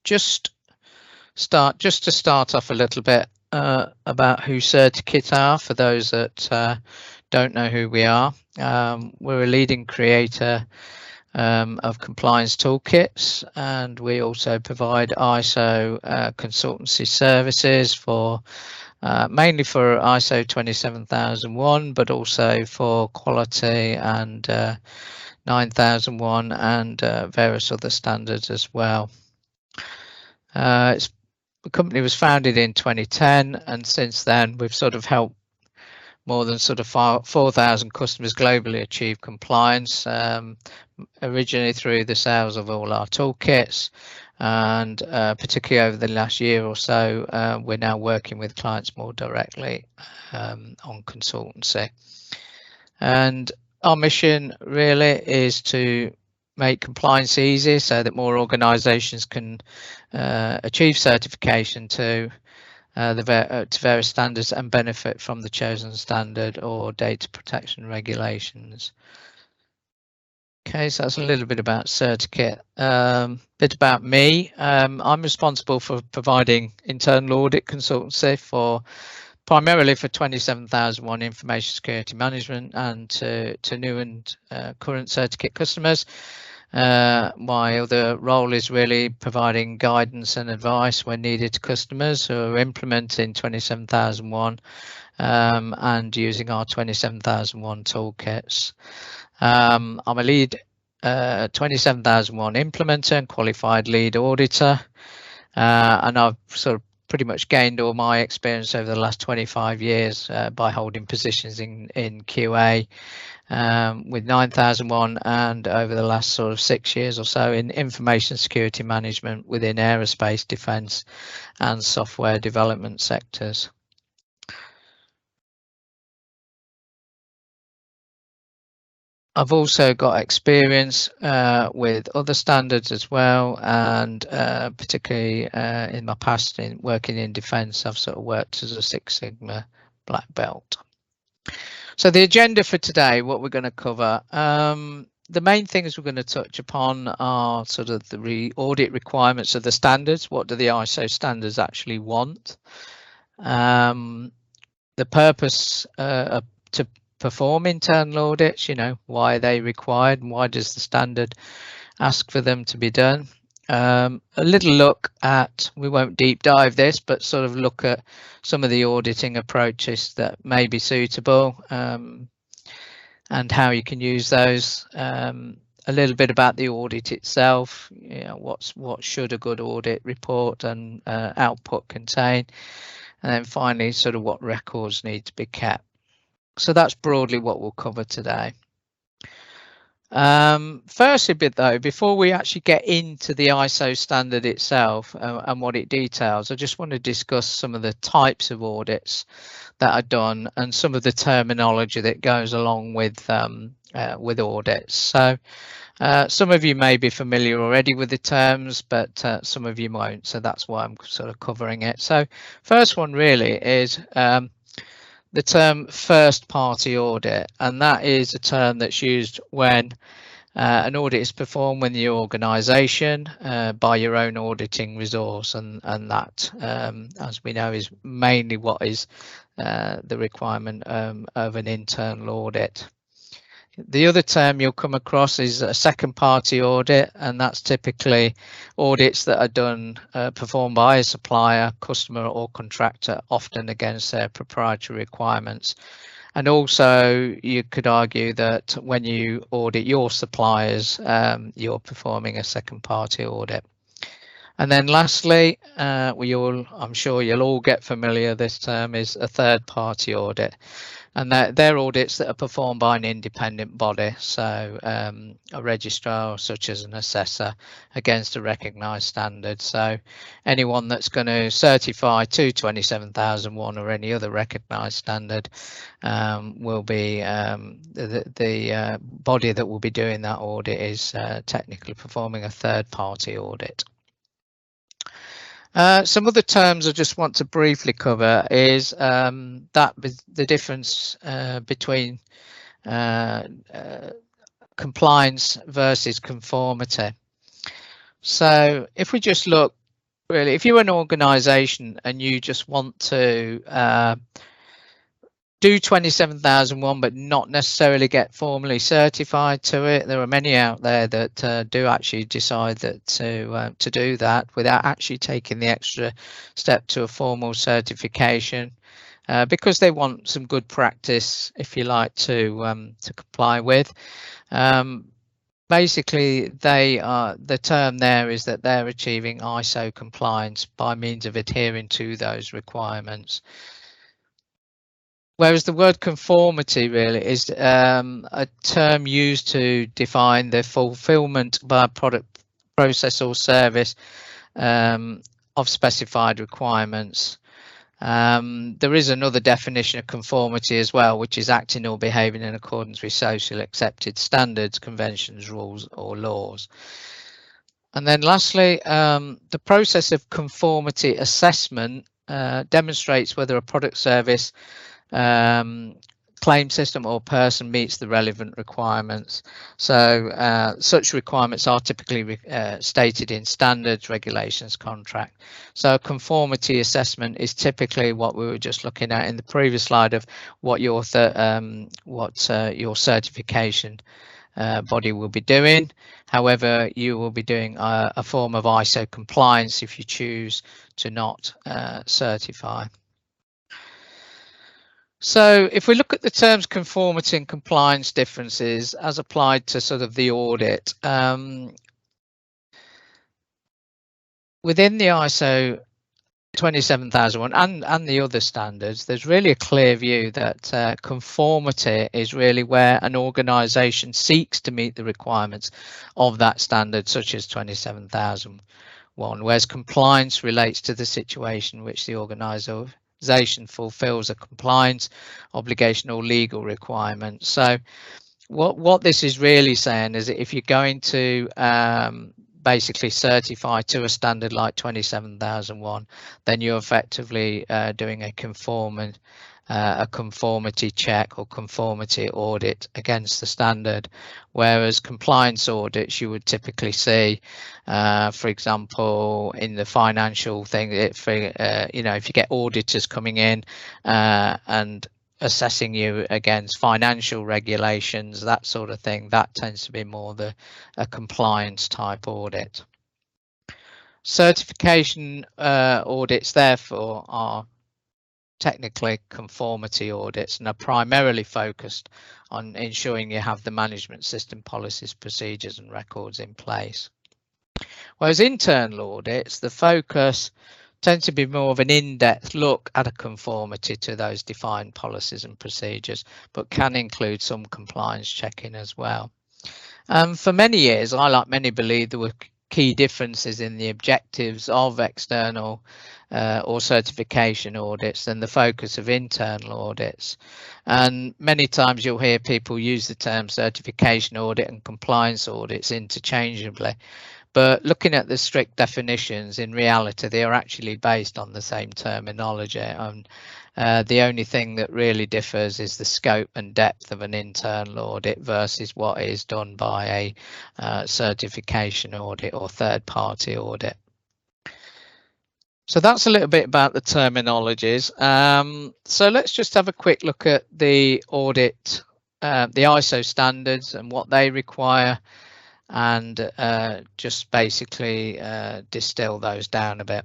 just to start off a little bit about who CertiKit are, for those that don't know who we are. We're a leading creator of compliance toolkits, and we also provide ISO consultancy services for mainly for ISO 27001, but also for quality and 9001 and various other standards as well. The company was founded in 2010, and since then we've sort of helped more than sort of 4,000 customers globally achieve compliance, originally through the sales of all our toolkits, and particularly over the last year or so, we're now working with clients more directly on consultancy. And our mission really is to make compliance easy so that more organisations can achieve certification to various standards and benefit from the chosen standard or data protection regulations. Okay, so that's a little bit about CertiKit. Bit about me. I'm responsible for providing internal audit consultancy primarily for 27001 information security management and to new and current CertiKit customers. My other role is really providing guidance and advice when needed to customers who are implementing 27001 and using our 27001 toolkits. I'm a lead 27001 implementer and qualified lead auditor, and I've sort of pretty much gained all my experience over the last 25 years by holding positions in QA with 9001 and over the last sort of 6 years or so in information security management within aerospace, defence and software development sectors. I've also got experience with other standards as well, and particularly in my past in working in defence, I've sort of worked as a Six Sigma black belt. So the agenda for today, what we're going to cover, the main things we're going to touch upon are sort of the audit requirements of the standards. What do the ISO standards actually want? The purpose to perform internal audits, why are they required and why does the standard ask for them to be done? A little look at, we won't deep dive this, but sort of look at some of the auditing approaches that may be suitable and how you can use those. A little bit about the audit itself, what should a good audit report and output contain, and then finally sort of what records need to be kept. So that's broadly what we'll cover today. Firstly, before we actually get into the ISO standard itself and what it details, I just want to discuss some of the types of audits that are done and some of the terminology that goes along with audits. So some of you may be familiar already with the terms, but some of you won't. So that's why I'm sort of covering it. So first one really is the term first party audit, and that is a term that's used when an audit is performed within the organisation by your own auditing resource, and that, as we know, is mainly what is the requirement of an internal audit. The other term you'll come across is a second party audit, and that's typically audits that are done, performed by a supplier, customer or contractor, often against their proprietary requirements. And also you could argue that when you audit your suppliers, you're performing a second party audit. And then lastly, I'm sure you'll all get familiar, this term is a third party audit. And they're audits that are performed by an independent body, so a registrar such as an assessor against a recognised standard. So anyone that's going to certify to 27001 or any other recognised standard will be the body that will be doing that audit is technically performing a third party audit. Some other terms I just want to briefly cover is the difference between compliance versus conformity. So if we just look really, if you're an organization and you just want to do 27001 but not necessarily get formally certified to it, there are many out there that do actually decide that to do that without actually taking the extra step to a formal certification, because they want some good practice, if you like, to comply with. Basically, the term there is that they're achieving ISO compliance by means of adhering to those requirements. Whereas the word conformity really is a term used to define the fulfillment by a product, process or service of specified requirements. There is another definition of conformity as well, which is acting or behaving in accordance with socially accepted standards, conventions, rules or laws. And then lastly, the process of conformity assessment demonstrates whether a product, service, claim system or person meets the relevant requirements. So such requirements are typically stated in standards, regulations, contract. So conformity assessment is typically what we were just looking at in the previous slide of what your certification body will be doing. However, you will be doing a form of ISO compliance if you choose to not certify. So if we look at the terms conformity and compliance differences as applied to sort of the audit, within the ISO 27001 and the other standards, there's really a clear view that conformity is really where an organisation seeks to meet the requirements of that standard, such as 27001, whereas compliance relates to the situation which the organisation fulfills a compliance obligation or legal requirement. So what this is really saying is that if you're going to basically certify to a standard like 27001, then you're effectively doing a conformity check or conformity audit against the standard, whereas compliance audits you would typically see, for example, in the financial thing, if you get auditors coming in and assessing you against financial regulations, that sort of thing, that tends to be more a compliance type audit. Certification audits therefore are technically conformity audits and are primarily focused on ensuring you have the management system, policies, procedures and records in place. Whereas internal audits, the focus tends to be more of an in-depth look at a conformity to those defined policies and procedures, but can include some compliance checking as well. For many years, I, like many, believe there were key differences in the objectives of external or certification audits than the focus of internal audits. And many times you'll hear people use the term certification audit and compliance audits interchangeably. But looking at the strict definitions, in reality, they are actually based on the same terminology. And the only thing that really differs is the scope and depth of an internal audit versus what is done by a certification audit or third-party audit. So that's a little bit about the terminologies. So let's just have a quick look at the audit, the ISO standards and what they require, and just basically distill those down a bit.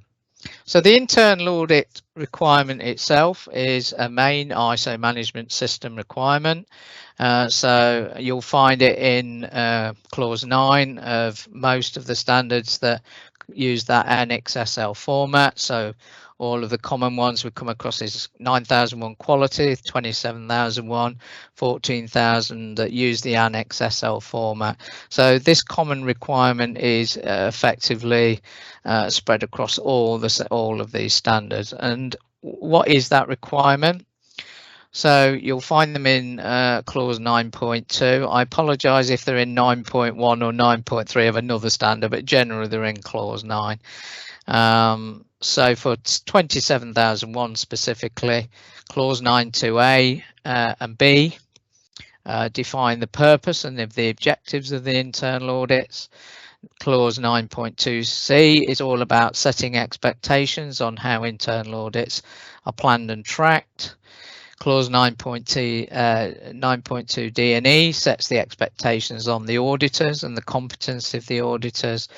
So the internal audit requirement itself is a main ISO management system requirement. So you'll find it in clause 9 of most of the standards that use that Annex SL format. So all of the common ones we come across is 9001 quality, 27001, 14000 that use the Annex SL format. So this common requirement is effectively spread across all of these standards. And what is that requirement? So you'll find them in clause 9.2. I apologise if they're in 9.1 or 9.3 of another standard, but generally they're in clause 9. So for 27001 specifically, clause 9.2a and b define the purpose and the objectives of the internal audits. Clause 9.2c is all about setting expectations on how internal audits are planned and tracked. Clause 9.2 D and E sets the expectations on the auditors and the competency of the auditors.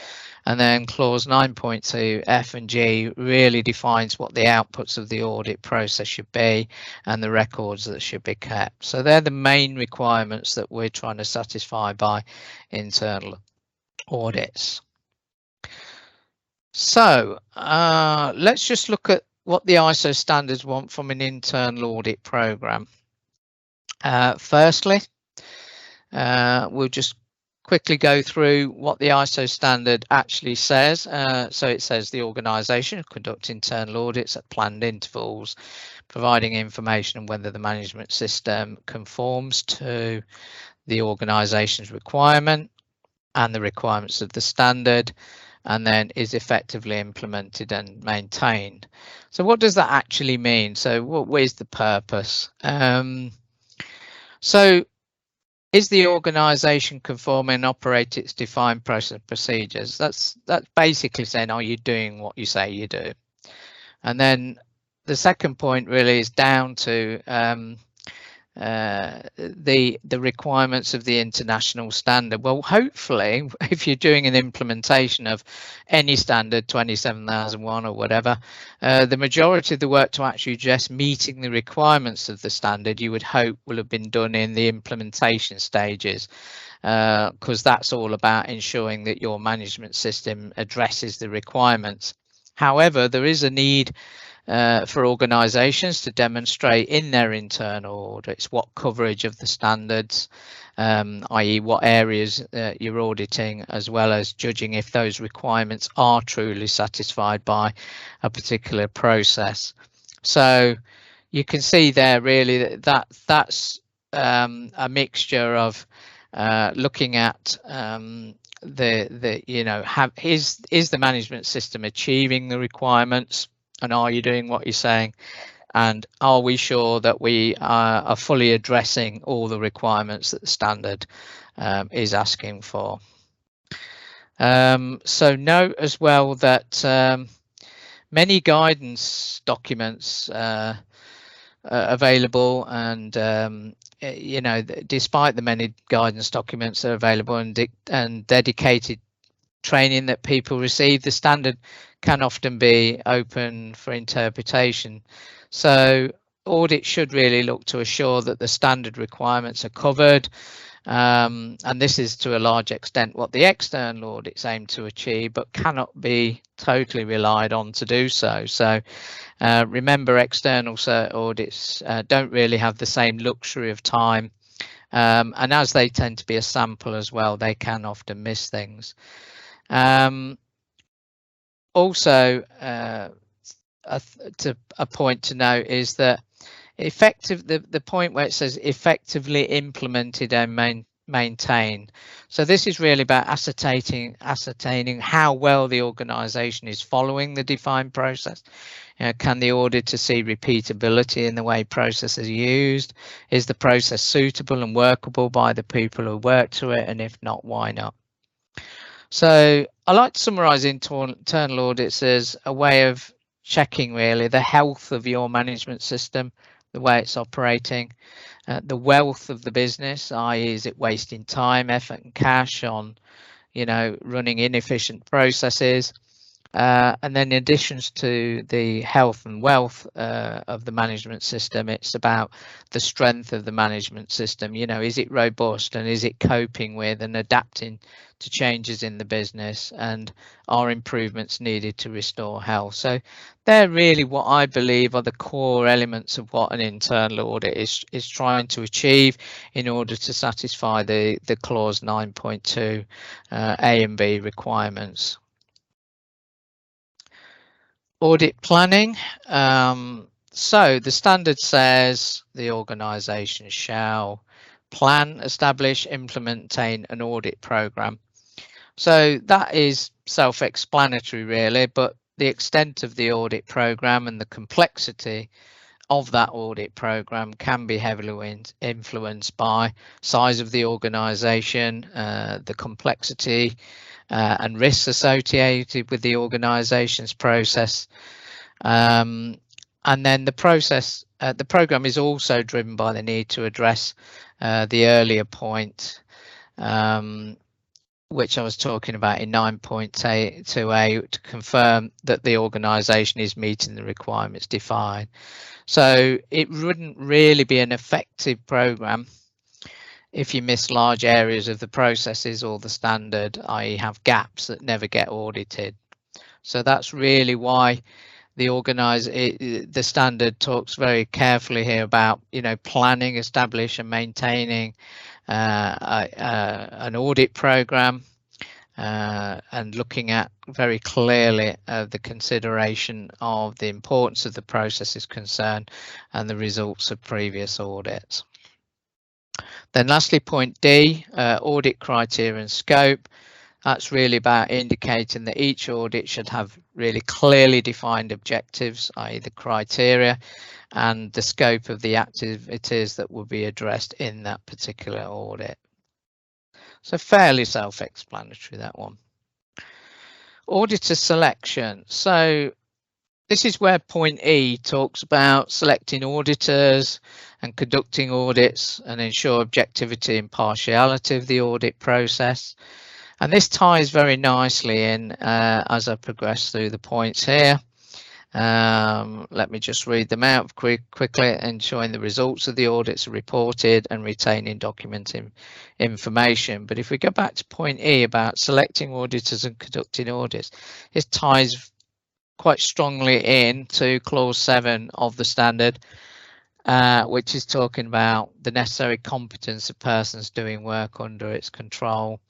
And then clause 9.2 F and G really defines what the outputs of the audit process should be and the records that should be kept. So they're the main requirements that we're trying to satisfy by internal audits. So let's just look at what the ISO standards want from an internal audit program. Firstly, we'll just quickly go through what the ISO standard actually says. So it says the organisation conduct internal audits at planned intervals, providing information on whether the management system conforms to the organisation's requirement and the requirements of the standard, and then is effectively implemented and maintained. So what does that actually mean? So what is the purpose? So is the organisation conforming and operate its defined process and procedures? That's basically saying, are you doing what you say you do? And then the second point really is down to the requirements of the international standard. Well, hopefully, if you're doing an implementation of any standard, 27001 or whatever, the majority of the work to actually address meeting the requirements of the standard, you would hope will have been done in the implementation stages, because that's all about ensuring that your management system addresses the requirements. However, there is a need for organisations to demonstrate in their internal audits what coverage of the standards, i.e. what areas you're auditing, as well as judging if those requirements are truly satisfied by a particular process. So you can see there really that's a mixture of looking at is the management system achieving the requirements, and are you doing what you're saying, and are we sure that we are fully addressing all the requirements that the standard is asking for. So note as well that many guidance documents are available, and despite the many guidance documents that are available and dedicated training that people receive, the standard can often be open for interpretation. So audit should really look to assure that the standard requirements are covered, and this is to a large extent what the external audits aim to achieve, but cannot be totally relied on to do so. So remember, external audits don't really have the same luxury of time, and as they tend to be a sample as well, they can often miss things. Also, a point to note is that the point where it says effectively implemented and maintained. So this is really about ascertaining how well the organisation is following the defined process. Can the auditor see repeatability in the way processes are used? Is the process suitable and workable by the people who work to it? And if not, why not? So I like to summarise internal audits as a way of checking really the health of your management system, the way it's operating, the wealth of the business, i.e. is it wasting time, effort and cash on running inefficient processes, and then in addition to the health and wealth of the management system, it's about the strength of the management system. Is it robust, and is it coping with and adapting to changes in the business, and are improvements needed to restore health? So they're really what I believe are the core elements of what an internal audit is trying to achieve in order to satisfy the clause 9.2 A and B requirements. Audit planning. So the standard says the organisation shall plan, establish, implement, maintain an audit program. So that is self-explanatory really, but the extent of the audit program and the complexity of that audit program can be heavily influenced by size of the organisation, the complexity and risks associated with the organisation's process. And then the program is also driven by the need to address the earlier point, which I was talking about in 9.2a, to confirm that the organisation is meeting the requirements defined. So it wouldn't really be an effective program if you miss large areas of the processes or the standard, i.e. have gaps that never get audited. So that's really why the standard talks very carefully here about, planning, establish and maintaining an audit program, and looking at very clearly the consideration of the importance of the processes concerned and the results of previous audits. Then lastly, point D, audit criteria and scope. That's really about indicating that each audit should have really clearly defined objectives, i.e. the criteria, and the scope of the activities that will be addressed in that particular audit. So fairly self-explanatory, that one. Auditor selection. So this is where point E talks about selecting auditors and conducting audits and ensure objectivity and impartiality of the audit process. And this ties very nicely in as I progress through the points here. Let me just read them out quickly. Ensuring the results of the audits are reported and retaining documenting information. But if we go back to point E about selecting auditors and conducting audits, it ties quite strongly into clause 7 of the standard, which is talking about the necessary competence of persons doing work under its control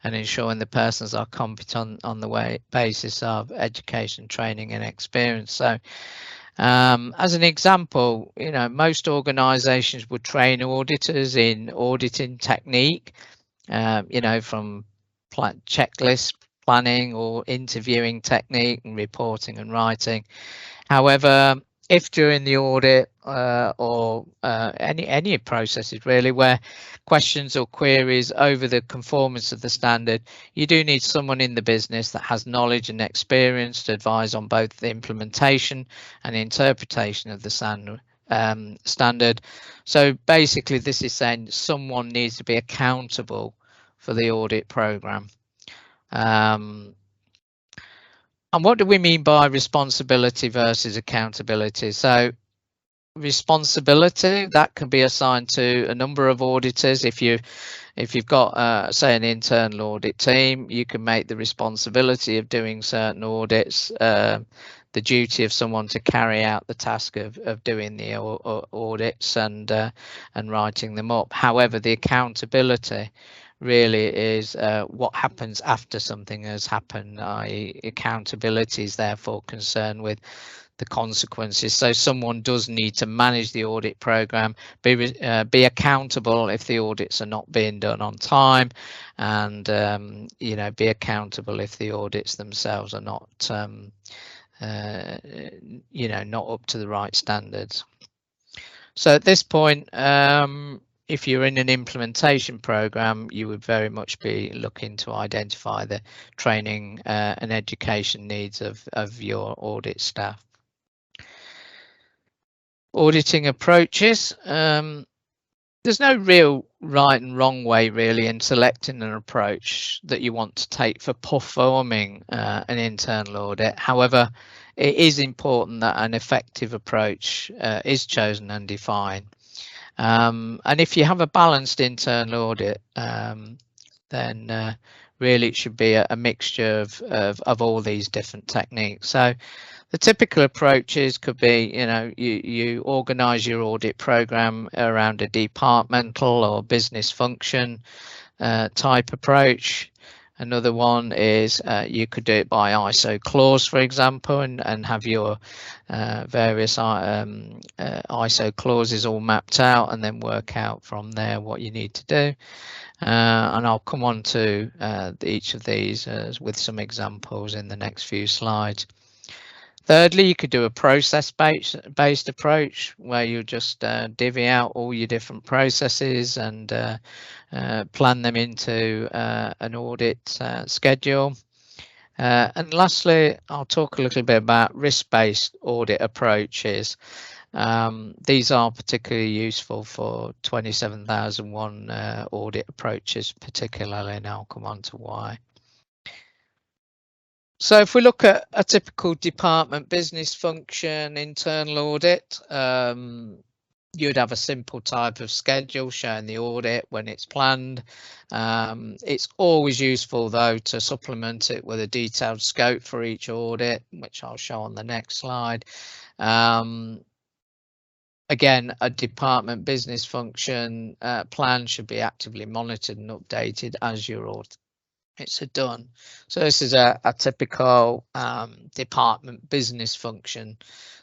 and ensuring the persons are competent on the basis of education, training and experience. So as an example, most organizations would train auditors in auditing technique, from checklist planning or interviewing technique and reporting and writing. However, if during the audit or any processes really where questions or queries over the conformance of the standard, you do need someone in the business that has knowledge and experience to advise on both the implementation and interpretation of the standard. So basically this is saying someone needs to be accountable for the audit program. And what do we mean by responsibility versus accountability? So responsibility, that can be assigned to a number of auditors. If you've got say an internal audit team, you can make the responsibility of doing certain audits the duty of someone to carry out the task of doing the audits and writing them up. However, the accountability really is what happens after something has happened. Accountability is therefore concerned with the consequences. So someone does need to manage the audit program, be accountable if the audits are not being done on time, and be accountable if the audits themselves are not not up to the right standards. So at this point, if you're in an implementation program, you would very much be looking to identify the training and education needs of your audit staff. Auditing approaches. There's no real right and wrong way really in selecting an approach that you want to take for performing an internal audit. However, it is important that an effective approach is chosen and defined. And if you have a balanced internal audit, then really it should be a mixture of all these different techniques. So the typical approaches could be, you organize your audit program around a departmental or business function type approach. Another one is you could do it by ISO clause, for example, and have your various ISO clauses all mapped out and then work out from there what you need to do. And I'll come on to each of these with some examples in the next few slides. Thirdly, you could do a process-based approach where you just divvy out all your different processes and plan them into an audit schedule. And lastly, I'll talk a little bit about risk-based audit approaches. These are particularly useful for 27001 audit approaches, particularly, and I'll come on to why. So if we look at a typical department business function internal audit, you'd have a simple type of schedule showing the audit when it's planned. It's always useful though to supplement it with a detailed scope for each audit, which I'll show on the next slide. Again, a department business function plan should be actively monitored and updated as your audits are done. So this is a typical department business function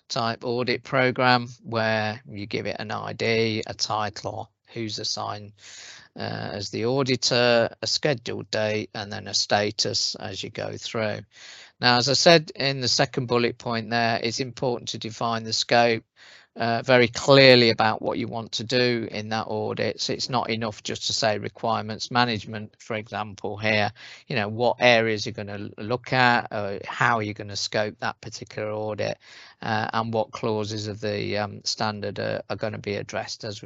type audit program where you give it an ID, a title, who's assigned as the auditor, a scheduled date, and then a status as you go through. Now, as I said in the second bullet point there, it's important to define the scope very clearly about what you want to do in that audit. So it's not enough just to say requirements management, for example, here, you know, what areas you're going to look at, how are you going to scope that particular audit, and what clauses of the standard are going to be addressed as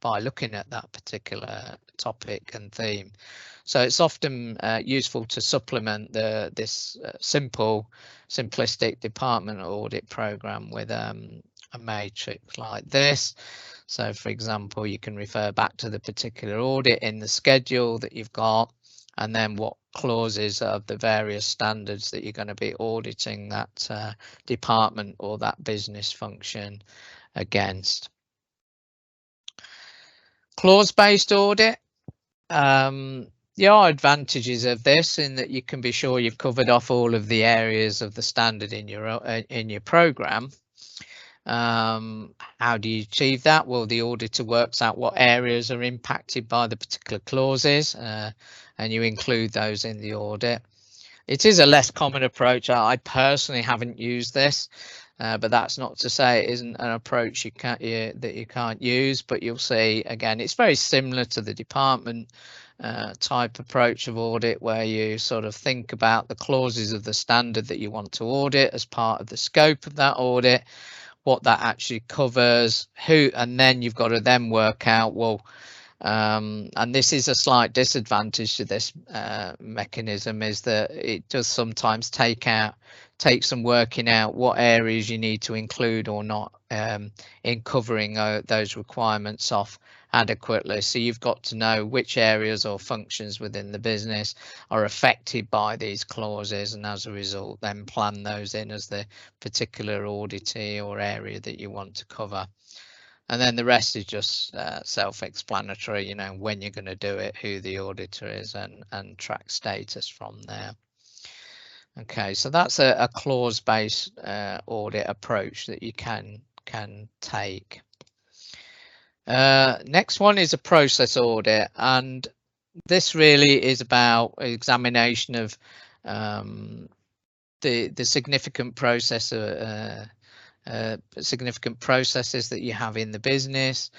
by looking at that particular topic and theme. So it's often useful to supplement this simplistic department audit program with a matrix like this. So for example, you can refer back to the particular audit in the schedule that you've got, and then what clauses of the various standards that you're going to be auditing that department or that business function against. Clause-based audit. There are advantages of this in that you can be sure you've covered off all of the areas of the standard in your program. How do you achieve that? Well, the auditor works out what areas are impacted by the particular clauses, and you include those in the audit. It is a less common approach. I personally haven't used this, but that's not to say it isn't an approach that you can't use. But you'll see again, it's very similar to the department type approach of audit, where you sort of think about the clauses of the standard that you want to audit as part of the scope of that audit, what that actually covers, and then you've got to then work out, well, and this is a slight disadvantage to this mechanism, is that it does sometimes take some working out what areas you need to include or not in covering those requirements off adequately. So you've got to know which areas or functions within the business are affected by these clauses, and as a result then plan those in as the particular auditee or area that you want to cover. And then the rest is just self-explanatory, you know, when you're going to do it, who the auditor is, and track status from there. Okay, so that's a clause-based audit approach that you can take. Next one is a process audit, and this really is about examination of the significant significant processes that you have in the business.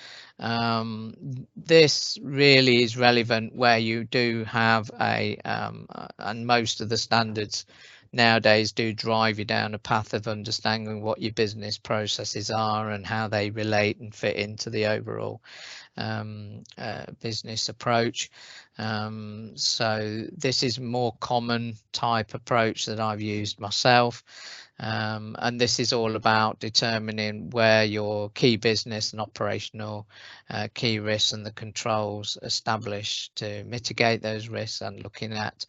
This really is relevant where you do have and most of the standards nowadays do drive you down a path of understanding what your business processes are and how they relate and fit into the overall business approach. So this is a more common type approach that I've used myself. And this is all about determining where your key business and operational key risks and the controls established to mitigate those risks, and looking at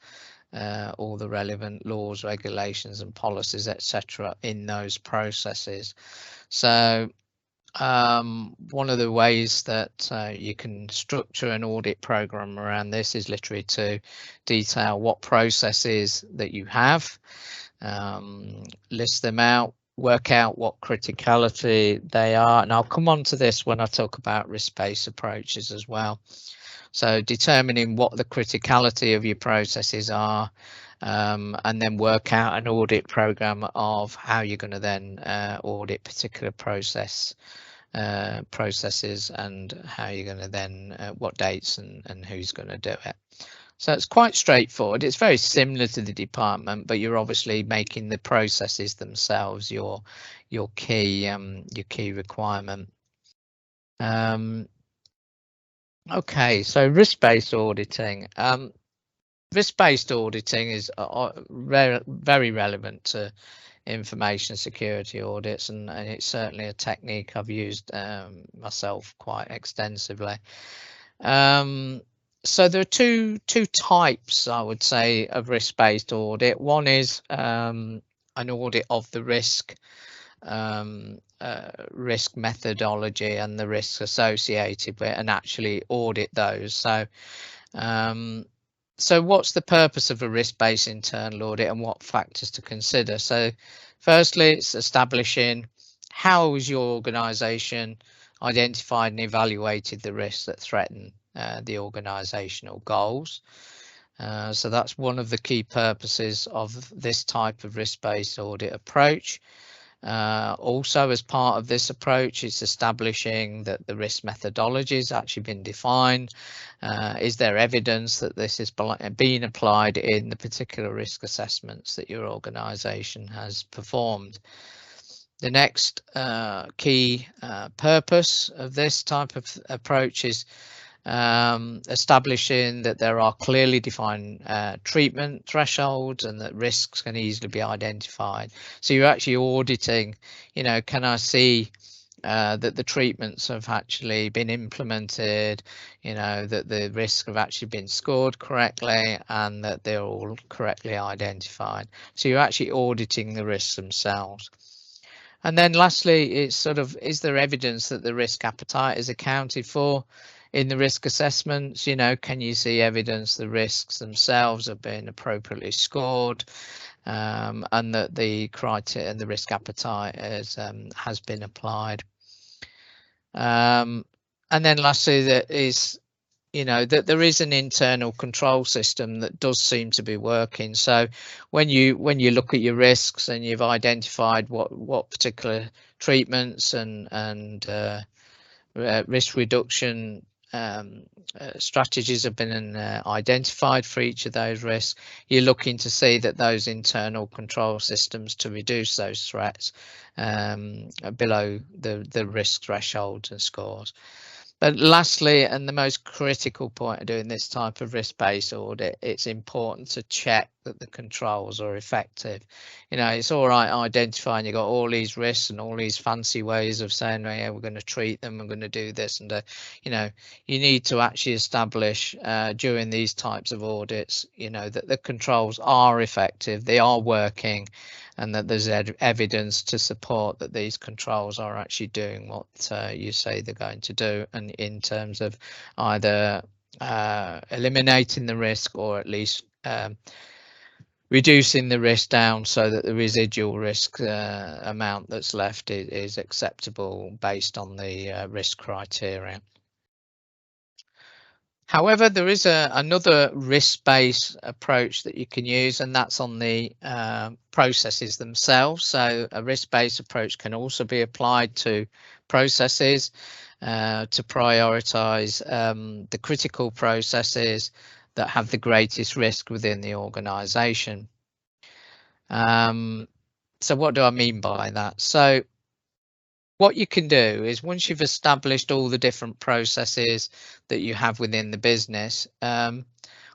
all the relevant laws, regulations and policies, etc. in those processes. So one of the ways that you can structure an audit program around this is literally to detail what processes that you have, list them out, work out what criticality they are, and I'll come on to this when I talk about risk-based approaches as well. So determining what the criticality of your processes are, and then work out an audit program of how you're going to then audit particular processes and how you're going to then what dates and who's going to do it. So it's quite straightforward. It's very similar to the department, but you're obviously making the processes themselves your key requirement. Okay, so risk-based auditing. Risk-based auditing is very relevant to information security audits, and it's certainly a technique I've used myself quite extensively. So there are two types, I would say, of risk-based audit. One is an audit of the risk methodology and the risks associated with it, and actually audit those. So what's the purpose of a risk-based internal audit and what factors to consider? So firstly, it's establishing how has your organisation identified and evaluated the risks that threaten the organisational goals. So that's one of the key purposes of this type of risk-based audit approach. Also, as part of this approach, it's establishing that the risk methodology has actually been defined. Is there evidence that this is being applied in the particular risk assessments that your organisation has performed? The next key purpose of this type of approach is establishing that there are clearly defined treatment thresholds and that risks can easily be identified. So you're actually auditing, can I see that the treatments have actually been implemented, that the risks have actually been scored correctly and that they're all correctly identified. So you're actually auditing the risks themselves. And then lastly, it's sort of, is there evidence that the risk appetite is accounted for in the risk assessments? Can you see evidence the risks themselves have been appropriately scored, and that the criteria and the risk appetite has been applied? And then lastly, that is, that there is an internal control system that does seem to be working. So when you look at your risks and you've identified what particular treatments and risk reduction strategies have been identified for each of those risks, you're looking to see that those internal control systems to reduce those threats below the risk thresholds and scores. But lastly, and the most critical point of doing this type of risk-based audit, it's important to check that the controls are effective. It's all right identifying you've got all these risks and all these fancy ways of saying, yeah, we're going to treat them, we're going to do this, and you need to actually establish during these types of audits, that the controls are effective, they are working, and that there's evidence to support that these controls are actually doing what you say they're going to do, and in terms of either eliminating the risk or at least reducing the risk down so that the residual risk amount that's left is acceptable based on the risk criteria. However, there is another risk-based approach that you can use, and that's on the processes themselves. So a risk-based approach can also be applied to processes to prioritize the critical processes that have the greatest risk within the organization. So what do I mean by that? So what you can do is, once you've established all the different processes that you have within the business,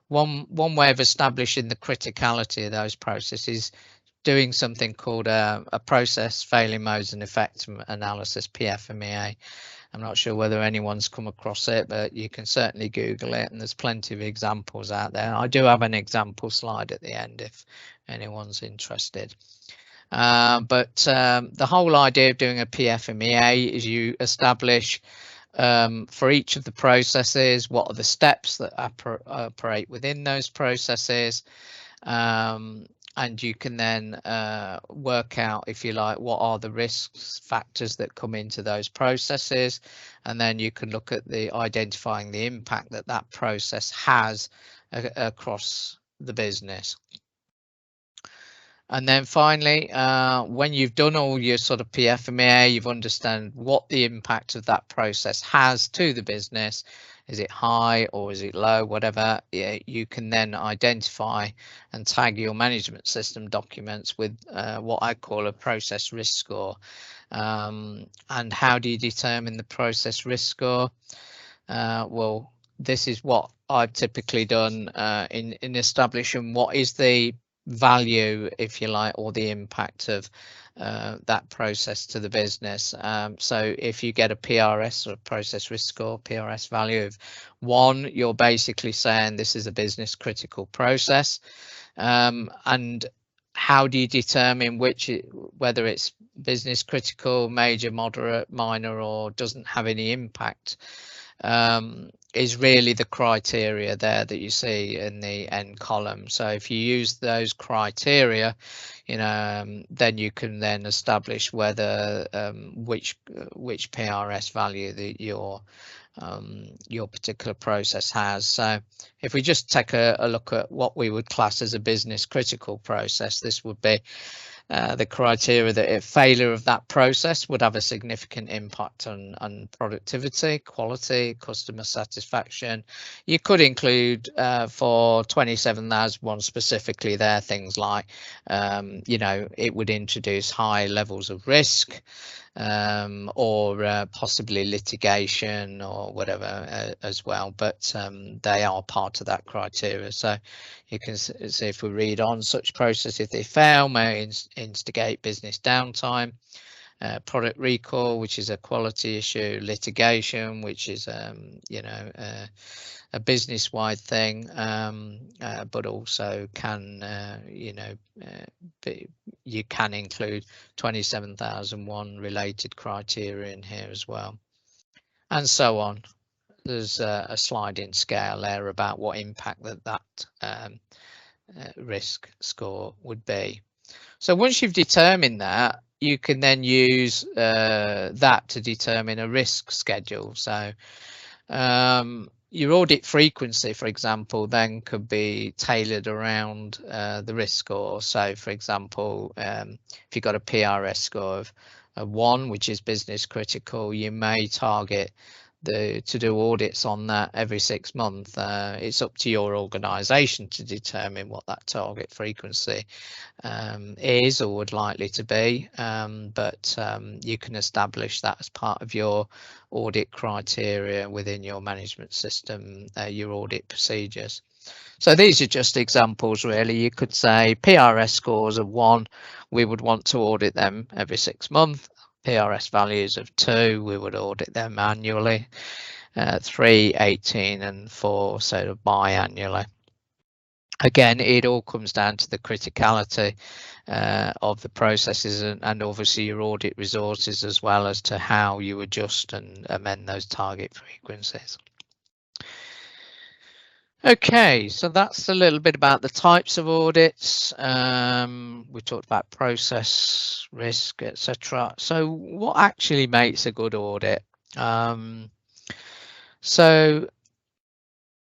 one way of establishing the criticality of those processes, doing something called a process failure modes and effects analysis, PFMEA. I'm not sure whether anyone's come across it, but you can certainly Google it, and there's plenty of examples out there. I do have an example slide at the end if anyone's interested. But the whole idea of doing a PFMEA is you establish for each of the processes what are the steps that operate within those processes, and you can then work out, if you like, what are the risk factors that come into those processes, and then you can look at the identifying the impact that process has across the business. And then finally, when you've done all your sort of PFMEA, you've understand what the impact of that process has to the business. Is it high or is it low, whatever, you can then identify and tag your management system documents with what I call a process risk score. And how do you determine the process risk score? Well, this is what I've typically done in establishing what is the value, if you like, or the impact of that process to the business. So if you get a PRS, or process risk score, PRS value of 1, you're basically saying this is a business critical process. And how do you determine whether it's business critical, major, moderate, minor, or doesn't have any impact? Is really the criteria there that you see in the end column. So if you use those criteria, then you can then establish whether which PRS value that your particular process has. So if we just take a look at what we would class as a business critical process, this would be the criteria that a failure of that process would have a significant impact on productivity, quality, customer satisfaction. You could include for 27001 specifically there things like, it would introduce high levels of risk, or possibly litigation or whatever as well, but they are part of that criteria. So you can see, if we read on, such process, if they fail, may instigate business downtime, product recall, which is a quality issue, litigation, which is a business-wide thing, but also can you can include 27001 related criteria in here as well, and so on. There's a sliding scale there about what impact that risk score would be. So once you've determined that, you can then use that to determine a risk schedule. So your audit frequency, for example, then could be tailored around the risk score. So for example, if you've got a PRS score of 1, which is business critical, you may target to do audits on that every 6 months. It's up to your organization to determine what that target frequency is or would likely to be, but you can establish that as part of your audit criteria within your management system, your audit procedures. So these are just examples, really. You could say PRS scores of 1, we would want to audit them every 6 months. PRS values of 2, we would audit them annually. 3, 18, and 4, so biannually. Again, it all comes down to the criticality of the processes and obviously your audit resources, as well as to how you adjust and amend those target frequencies. Okay, so that's a little bit about the types of audits. We talked about process, risk, etc. So what actually makes a good audit? So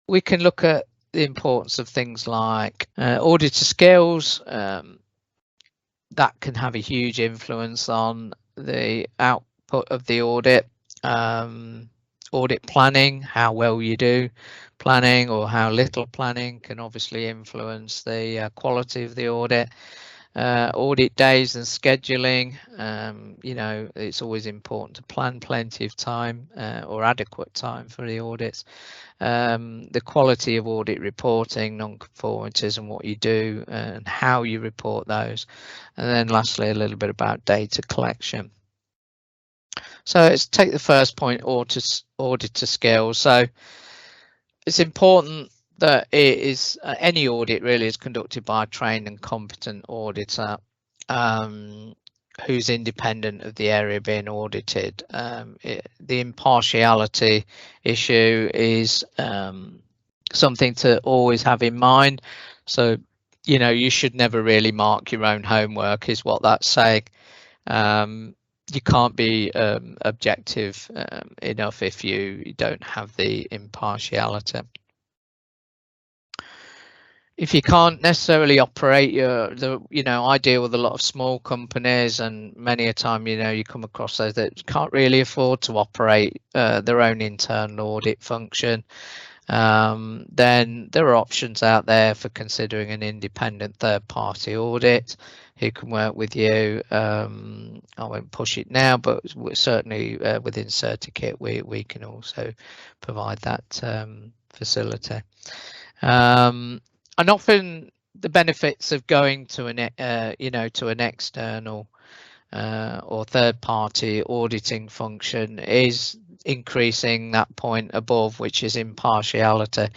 we can look at the importance of things like auditor skills. That can have a huge influence on the output of the audit. Audit planning, how well you do planning or how little planning can obviously influence the quality of the audit. Audit days and scheduling, it's always important to plan plenty of time or adequate time for the audits. The quality of audit reporting, non-conformities and what you do and how you report those. And then lastly, a little bit about data collection. So let's take the first point, auditor skills. So it's important that it is any audit really is conducted by a trained and competent auditor who's independent of the area being audited. The impartiality issue is something to always have in mind. So, you should never really mark your own homework, is what that's saying. You can't be objective enough if you don't have the impartiality. if you can't necessarily operate I deal with a lot of small companies, and many a time, you come across those that can't really afford to operate their own internal audit function. Then there are options out there for considering an independent third-party audit who can work with you. I won't push it now, but certainly within CertiKit we can also provide that facility. And often the benefits of going to an external or third-party auditing function is increasing that point above, which is impartiality.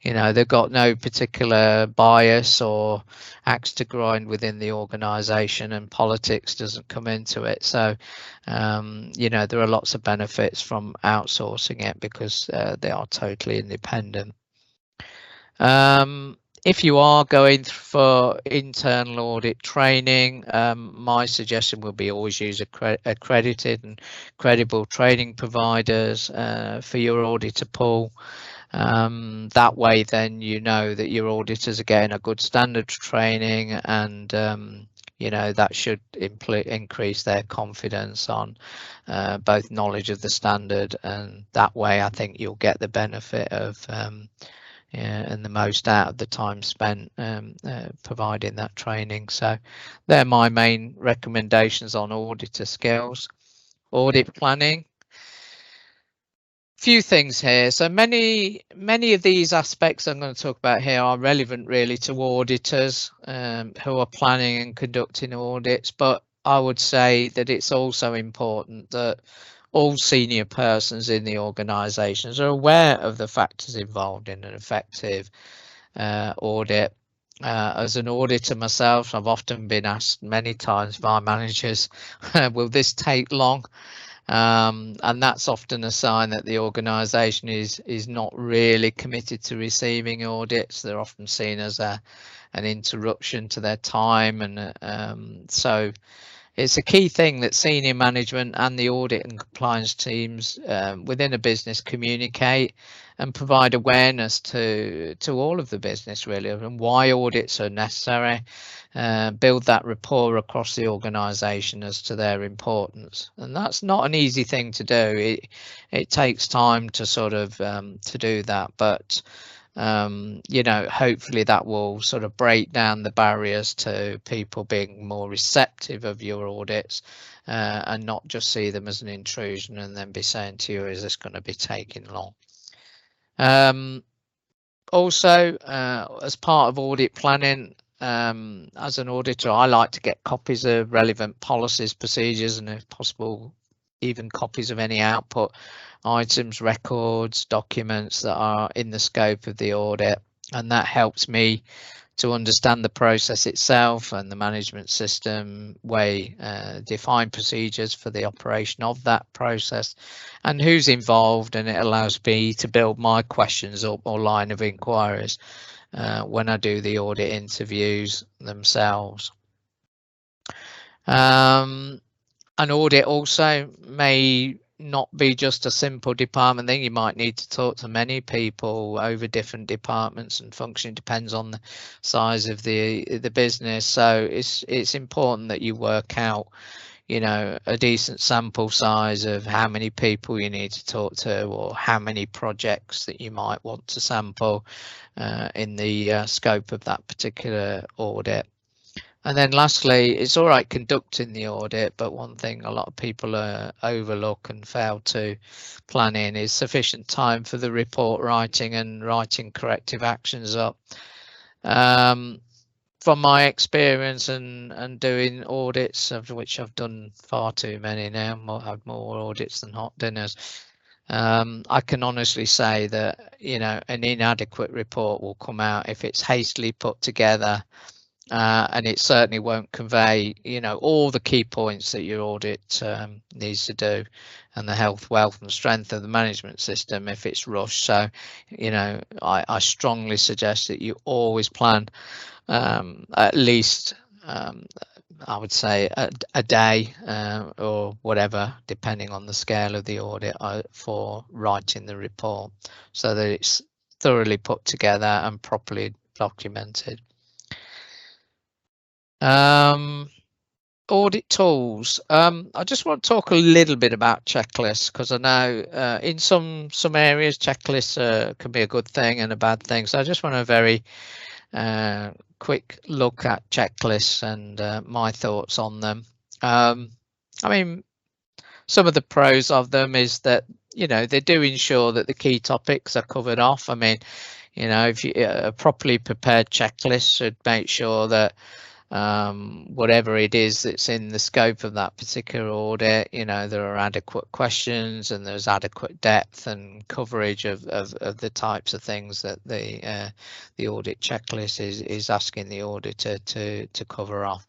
They've got no particular bias or axe to grind within the organization, and politics doesn't come into it. So there are lots of benefits from outsourcing it because they are totally independent. If you are going for internal audit training, my suggestion will be always use accredited and credible training providers for your auditor pool. That way then that your auditors are getting a good standard training, and that should increase their confidence on both knowledge of the standard, and that way I think you'll get the benefit of and the most out of the time spent providing that training. So they're my main recommendations on auditor skills. Audit planning. Few things here. So many of these aspects I'm going to talk about here are relevant really to auditors who are planning and conducting audits, but I would say that it's also important that all senior persons in the organisations are aware of the factors involved in an effective audit. As an auditor myself, I've often been asked many times by managers, will this take long? And that's often a sign that the organisation is not really committed to receiving audits. They're often seen as an interruption to their time, and so it's a key thing that senior management and the audit and compliance teams within a business communicate and provide awareness to all of the business really, and why audits are necessary. Build that rapport across the organisation as to their importance, and that's not an easy thing to do. It takes time to sort of to do that, but hopefully that will sort of break down the barriers to people being more receptive of your audits and not just see them as an intrusion and then be saying to you, is this going to be taking long? Also, as part of audit planning, as an auditor, I like to get copies of relevant policies, procedures, and if possible, even copies of any output items, records, documents that are in the scope of the audit, and that helps me to understand the process itself and the management system define procedures for the operation of that process and who's involved, and it allows me to build my questions or line of inquiries when I do the audit interviews themselves. An audit also may not be just a simple department thing. You might need to talk to many people over different departments and function. Depends on the size of the business. So it's important that you work out, a decent sample size of how many people you need to talk to, or how many projects that you might want to sample in the scope of that particular audit. And then lastly, it's all right conducting the audit, but one thing a lot of people overlook and fail to plan in is sufficient time for the report writing and writing corrective actions up. From my experience and doing audits, of which I've done far too many now, I've more audits than hot dinners, I can honestly say that an inadequate report will come out if it's hastily put together. And it certainly won't convey, all the key points that your audit needs to do, and the health, wealth, and strength of the management system if it's rushed. So, I strongly suggest that you always plan at least, I would say, a day or whatever, depending on the scale of the audit, for writing the report, so that it's thoroughly put together and properly documented. Audit tools. I just want to talk a little bit about checklists, because I know in some areas checklists can be a good thing and a bad thing. So I just want a very quick look at checklists and my thoughts on them. I mean, some of the pros of them is that, you know, they do ensure that the key topics are covered off. I mean, you know, if you a properly prepared checklist should make sure that whatever it is that's in the scope of that particular audit, you know, there are adequate questions and there's adequate depth and coverage of the types of things that the audit checklist is asking the auditor to cover off.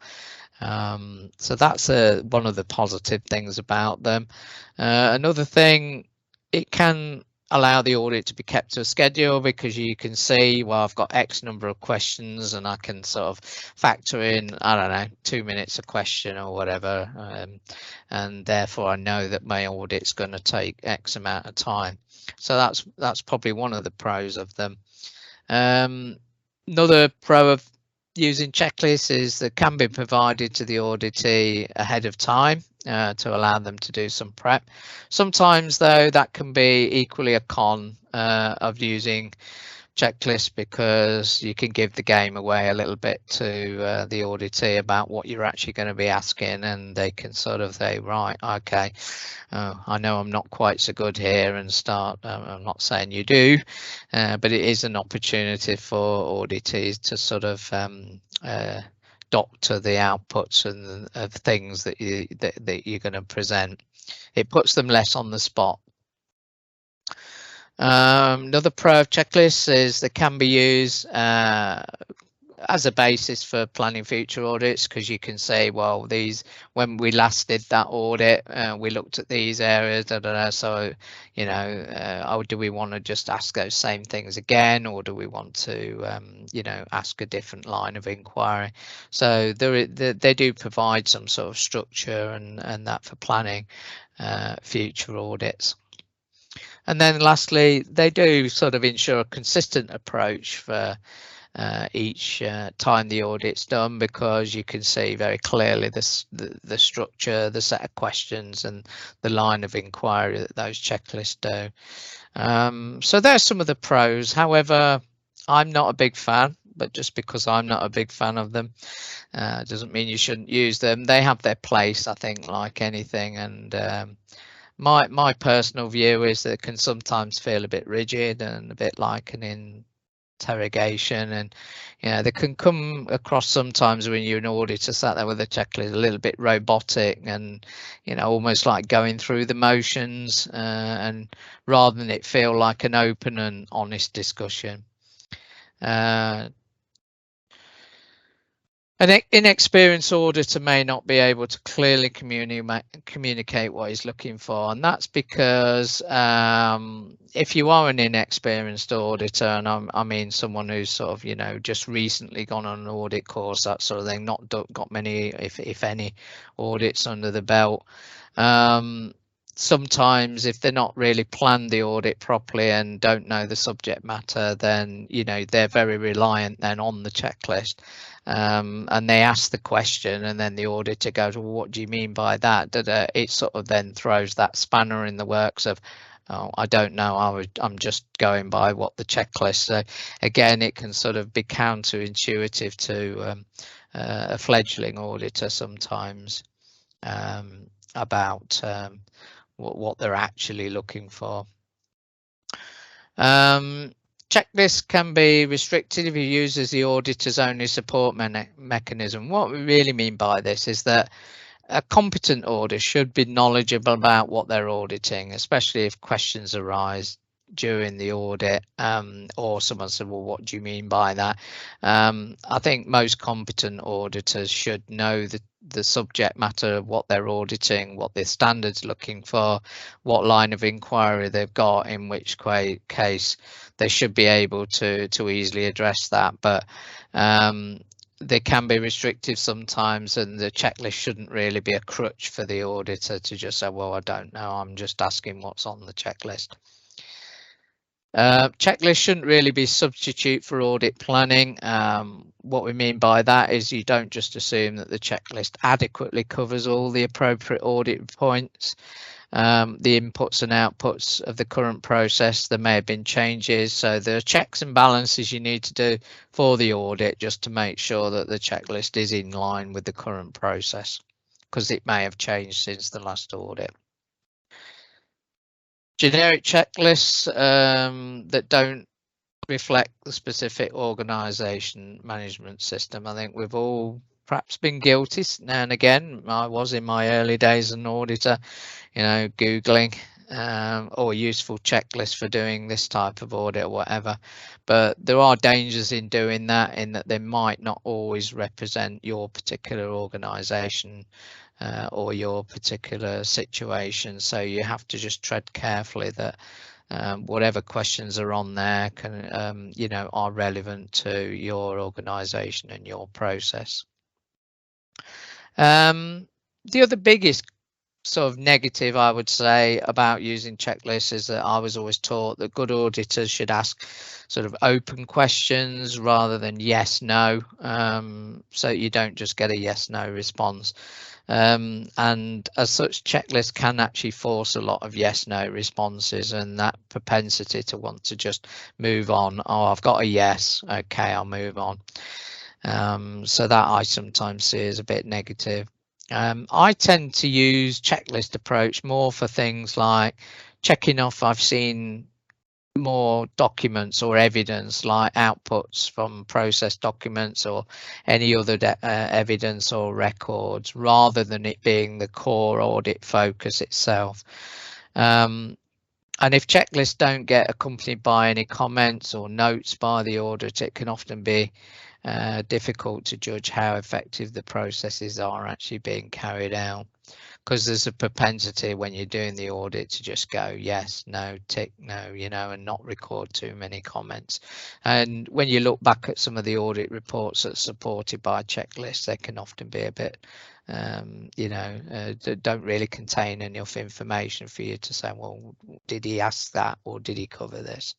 So that's one of the positive things about them. Another thing, it can allow the audit to be kept to a schedule, because you can see, well, I've got X number of questions and I can sort of factor in, I don't know, 2 minutes a question or whatever, and therefore I know that my audit's going to take X amount of time. So that's probably one of the pros of them. Another pro of using checklists is that can be provided to the auditee ahead of time to allow them to do some prep. Sometimes, though, that can be equally a con of using checklists, because you can give the game away a little bit to the auditee about what you're actually going to be asking, and they can sort of say, right, okay, I know I'm not quite so good here, and start, I'm not saying you do, but it is an opportunity for auditees to sort of doctor the outputs and of things that you're going to present. It puts them less on the spot. Another pro of checklists is they can be used as a basis for planning future audits, because you can say, well, these, when we last did that audit, we looked at these areas, so, you know, do we want to just ask those same things again, or do we want to, you know, ask a different line of inquiry? So they do provide some sort of structure and that for planning future audits. And then lastly, they do sort of ensure a consistent approach for each time the audit's done, because you can see very clearly the structure, the set of questions and the line of inquiry that those checklists do. So there's some of the pros. However, I'm not a big fan, but just because I'm not a big fan of them doesn't mean you shouldn't use them. They have their place, I think, like anything, and my personal view is that it can sometimes feel a bit rigid and a bit like an interrogation, and you know, they can come across sometimes when you're an auditor sat there with a checklist a little bit robotic, and you know, almost like going through the motions, and rather than it feel like an open and honest discussion. An inexperienced auditor may not be able to clearly communicate what he's looking for, and that's because if you are an inexperienced auditor, and I mean someone who's sort of, you know, just recently gone on an audit course, that sort of thing, not got many, if any, audits under the belt, sometimes if they're not really planned the audit properly and don't know the subject matter, then, you know, they're very reliant then on the checklist. And they ask the question, and then the auditor goes, well, what do you mean by that? It sort of then throws that spanner in the works of, oh, I don't know, I'm just going by what the checklist. So again, it can sort of be counterintuitive to a fledgling auditor sometimes about what they're actually looking for. Checklists can be restricted if you use as the auditor's only support mechanism. What we really mean by this is that a competent auditor should be knowledgeable about what they're auditing, especially if questions arise during the audit, or someone said, well, what do you mean by that? I think most competent auditors should know the subject matter of what they're auditing, what their standards looking for, what line of inquiry they've got, in which case they should be able to easily address that. But they can be restrictive sometimes, and the checklist shouldn't really be a crutch for the auditor to just say, well, I don't know, I'm just asking what's on the checklist. Checklist shouldn't really be a substitute for audit planning. What we mean by that is you don't just assume that the checklist adequately covers all the appropriate audit points. The inputs and outputs of the current process, there may have been changes, so there are checks and balances you need to do for the audit just to make sure that the checklist is in line with the current process, because it may have changed since the last audit. Generic checklists that don't reflect the specific organisation management system. I think we've all perhaps been guilty now and again. I was in my early days as an auditor, Googling or a useful checklist for doing this type of audit or whatever. But there are dangers in doing that, in that they might not always represent your particular organisation or your particular situation. So you have to just tread carefully that whatever questions are on there can, are relevant to your organisation and your process. The other biggest sort of negative I would say about using checklists is that I was always taught that good auditors should ask sort of open questions rather than yes, no, so you don't just get a yes, no response. And as such, checklists can actually force a lot of yes, no responses, and that propensity to want to just move on. Oh, I've got a yes, okay, I'll move on. So that I sometimes see as a bit negative. I tend to use checklist approach more for things like checking off I've seen more documents or evidence, like outputs from process documents or any other evidence or records, rather than it being the core audit focus itself. And if checklists don't get accompanied by any comments or notes by the audit, it can often be difficult to judge how effective the processes are actually being carried out, because there's a propensity when you're doing the audit to just go yes, no, tick, no, and not record too many comments. And when you look back at some of the audit reports that are supported by checklists, they can often be a bit don't really contain enough information for you to say, well, did he ask that or did he cover this?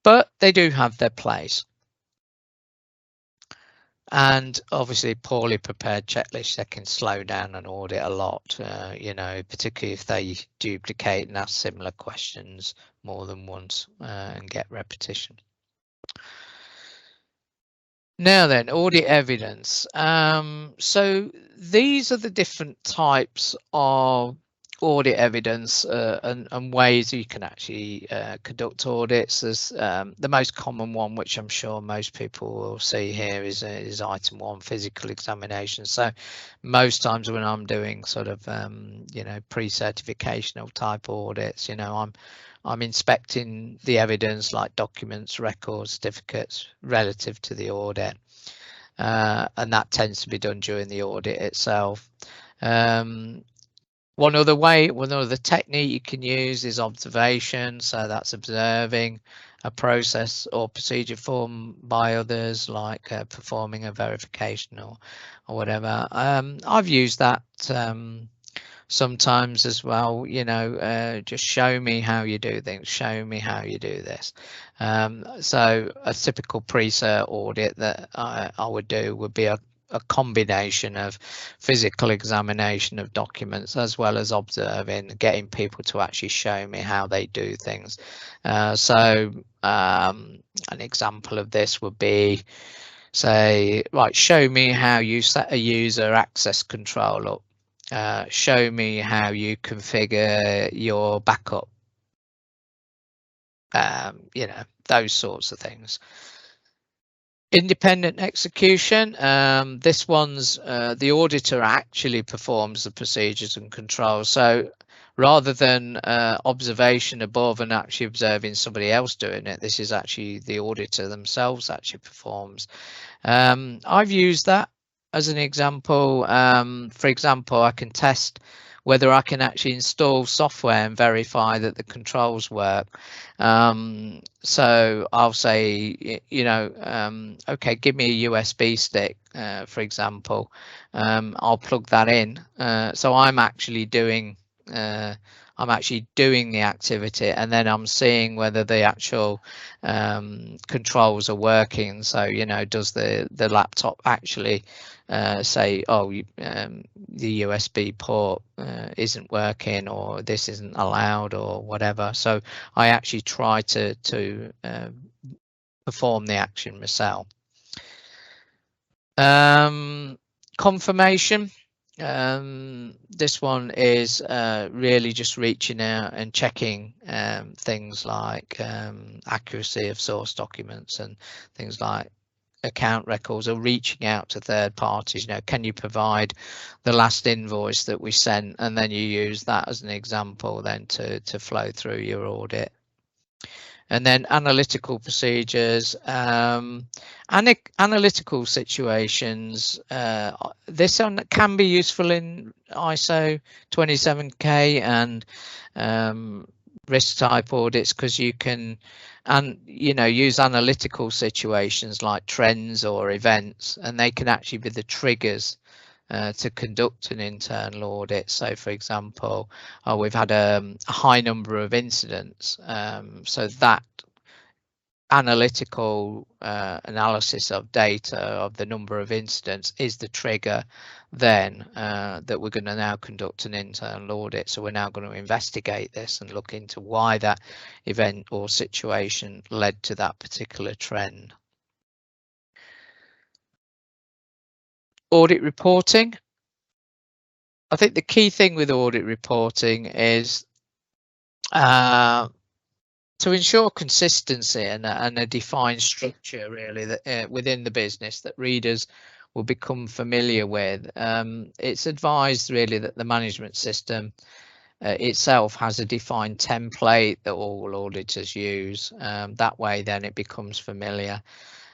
But they do have their place. And obviously poorly prepared checklists, they can slow down an audit a lot, particularly if they duplicate and ask similar questions more than once and get repetition. Now then, audit evidence. So these are the different types of audit evidence and ways you can actually conduct audits. There's the most common one, which I'm sure most people will see here, is item 1, physical examination. So most times when I'm doing sort of pre-certificational type audits, I'm inspecting the evidence like documents, records, certificates relative to the audit, and that tends to be done during the audit itself. One other technique you can use is observation. So that's observing a process or procedure formed by others, like performing a verification or whatever. I've used that sometimes as well, just show me how you do things, show me how you do this. So a typical pre-cert audit that I would do would be a combination of physical examination of documents as well as observing, getting people to actually show me how they do things. So an example of this would be, say, right, show me how you set a user access control up. Show me how you configure your backup. Those sorts of things. Independent execution. This one's the auditor actually performs the procedures and controls. So rather than observation above and actually observing somebody else doing it, this is actually the auditor themselves actually performs. I've used that as an example. For example, I can test whether I can actually install software and verify that the controls work. So I'll say, okay, give me a USB stick, for example. I'll plug that in. So I'm actually doing, I'm actually doing the activity, and then I'm seeing whether the actual controls are working. So, you know, does the laptop actually say, oh, the USB port isn't working, or this isn't allowed, or whatever. So I actually try to perform the action myself. Confirmation. This one is really just reaching out and checking things like accuracy of source documents and things like account records, or reaching out to third parties. You know, can you provide the last invoice that we sent, and then you use that as an example then to flow through your audit. And then analytical procedures, analytical situations. This one can be useful in ISO 27001 and risk type audits, because you can, use analytical situations like trends or events, and they can actually be the triggers to conduct an internal audit. So, for example, we've had a high number of incidents, so that analytical analysis of data of the number of incidents is the trigger then that we're going to now conduct an internal audit. So we're now going to investigate this and look into why that event or situation led to that particular trend. Audit reporting. I think the key thing with audit reporting is to ensure consistency and a defined structure, really, that within the business that readers will become familiar with. It's advised really that the management system itself has a defined template that all auditors use. That way then it becomes familiar.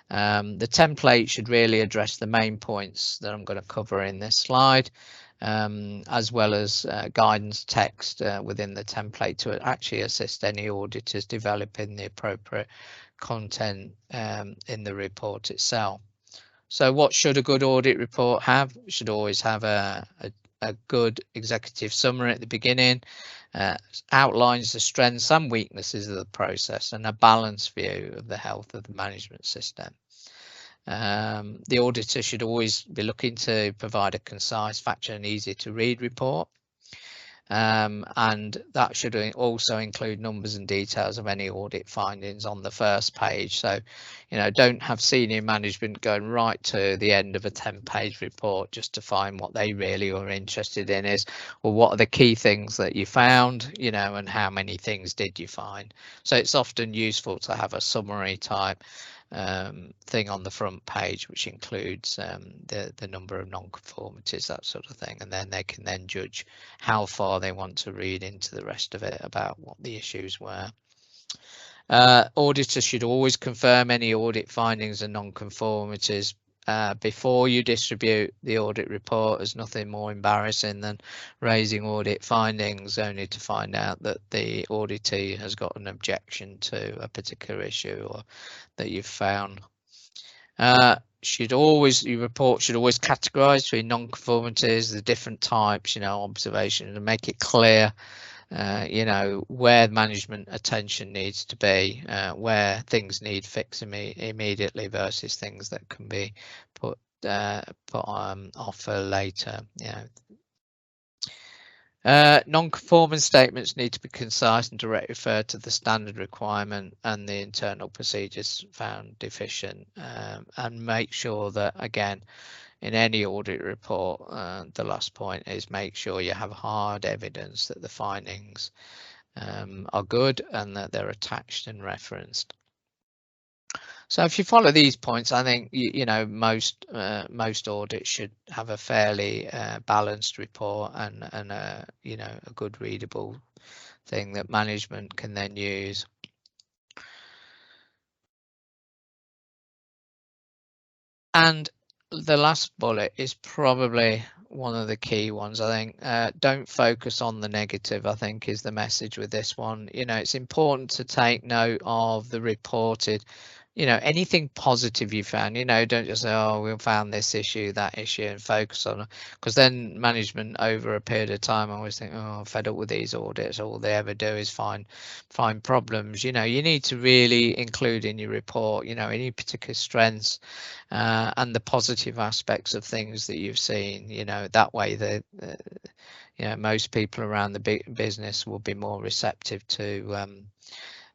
The template should really address the main points that I'm going to cover in this slide, as well as guidance text within the template to actually assist any auditors developing the appropriate content in the report itself. So what should a good audit report have? It should always have a good executive summary at the beginning, outlines the strengths and weaknesses of the process, and a balanced view of the health of the management system. The auditor should always be looking to provide a concise, factual and easy to read report, and that should also include numbers and details of any audit findings on the first page. So, you know, don't have senior management going right to the end of a 10-page report just to find what they really are interested in is, well, what are the key things that you found, you know, and how many things did you find? So it's often useful to have a summary type thing on the front page, which includes the number of non-conformities, that sort of thing, and then they can then judge how far they want to read into the rest of it about what the issues were. Auditors should always confirm any audit findings and non-conformities before you distribute the audit report. There's nothing more embarrassing than raising audit findings only to find out that the auditee has got an objection to a particular issue or that you've found. Your report should always categorize between non-conformities, the different types, you know, observations, and make it clear you know, where management attention needs to be, where things need fixing immediately versus things that can be put off for later. You know, non-conformance statements need to be concise and directly refer to the standard requirement and the internal procedures found deficient, and make sure that, again, in any audit report, the last point is make sure you have hard evidence that the findings are good and that they're attached and referenced. So if you follow these points, I think you know most audits should have a fairly balanced report and you know, a good readable thing that management can then use. And the last bullet is probably one of the key ones, I think. Don't focus on the negative, I think, is the message with this one. You know, it's important to take note of the reported anything positive you found. Don't just say, oh, we found this issue, that issue, and focus on it, because then management over a period of time always think, oh, I'm fed up with these audits. All they ever do is find problems. You need to really include in your report, any particular strengths and the positive aspects of things that you've seen. That way most people around the business will be more receptive to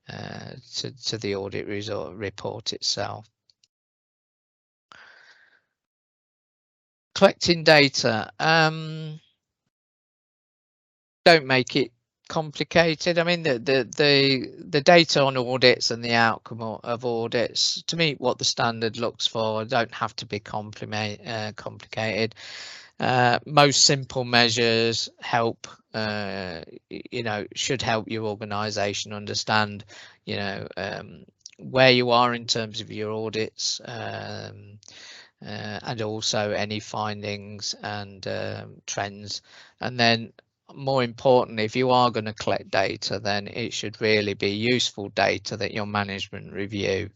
the audit report itself. Collecting data. Don't make it complicated. I mean, the data on audits and the outcome of audits to meet what the standard looks for don't have to be complicated. Most simple measures help. Should help your organization understand, where you are in terms of your audits, and also any findings and trends. And then more importantly, if you are going to collect data, then it should really be useful data that your management review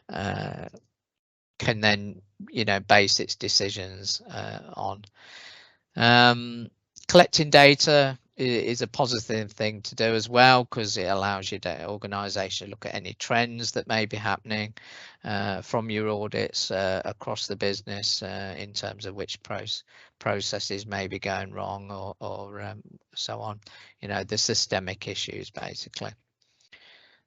can then base its decisions on. Collecting data is a positive thing to do as well, because it allows your organization to look at any trends that may be happening from your audits across the business in terms of which processes may be going wrong or so on, the systemic issues basically.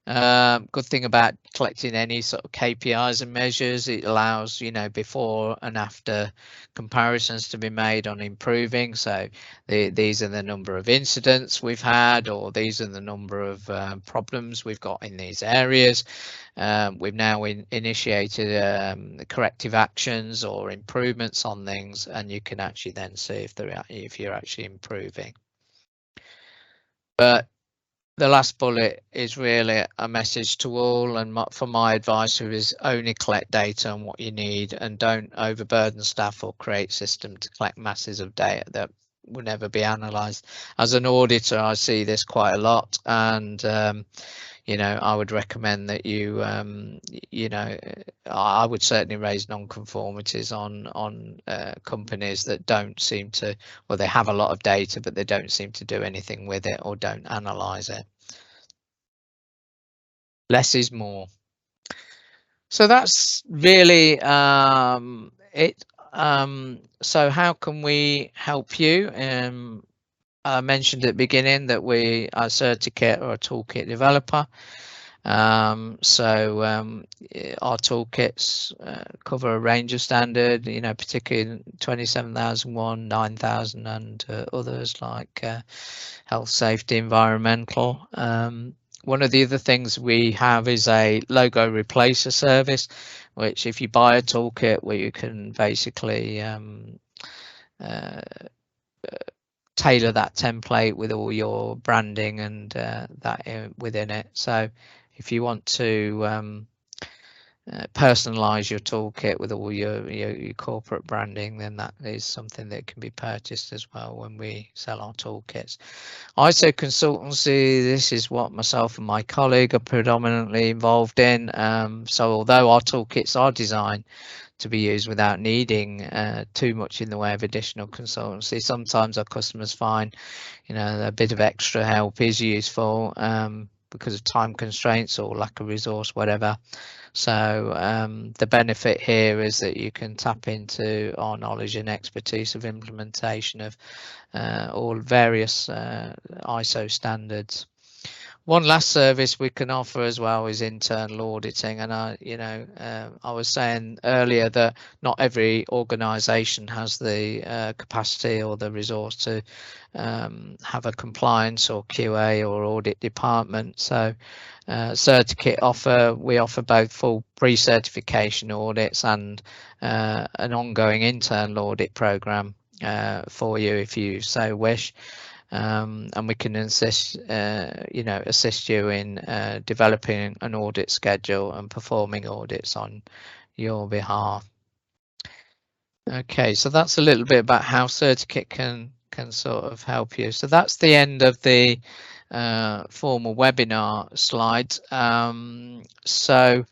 Good thing about collecting any sort of KPIs and measures, it allows before and after comparisons to be made on improving. So these are the number of incidents we've had, or these are the number of problems we've got in these areas. We've now initiated corrective actions or improvements on things, and you can actually then see if you're actually improving. But the last bullet is really a message to all, and for my advice is only collect data on what you need, and don't overburden staff or create systems to collect masses of data that will never be analysed. As an auditor, I see this quite a lot, and I would recommend that I would certainly raise non-conformities on companies that don't seem to, well, they have a lot of data, but they don't seem to do anything with it or don't analyse it. Less is more. So that's really it. So how can we help you? I mentioned at the beginning that we are CertiKit or a toolkit developer. Our toolkits cover a range of standard, particularly 27001, 9000, and others like health, safety, environmental. One of the other things we have is a logo replacer service, which if you buy a toolkit, where you can basically tailor that template with all your branding and that within it. So if you want to personalize your toolkit with all your corporate branding, then that is something that can be purchased as well when we sell our toolkits. ISO consultancy, this is what myself and my colleague are predominantly involved in. So although our toolkits are designed to be used without needing too much in the way of additional consultancy, sometimes our customers find a bit of extra help is useful because of time constraints or lack of resource, whatever. So the benefit here is that you can tap into our knowledge and expertise of implementation of all various ISO standards. One last service we can offer as well is internal auditing, and I was saying earlier that not every organisation has the capacity or the resource to have a compliance or QA or audit department. So CertiKit we offer both full pre-certification audits and an ongoing internal audit program for you if you so wish. And we can assist you in developing an audit schedule and performing audits on your behalf. Okay, so that's a little bit about how CertiKit can sort of help you. So that's the end of the formal webinar slides. So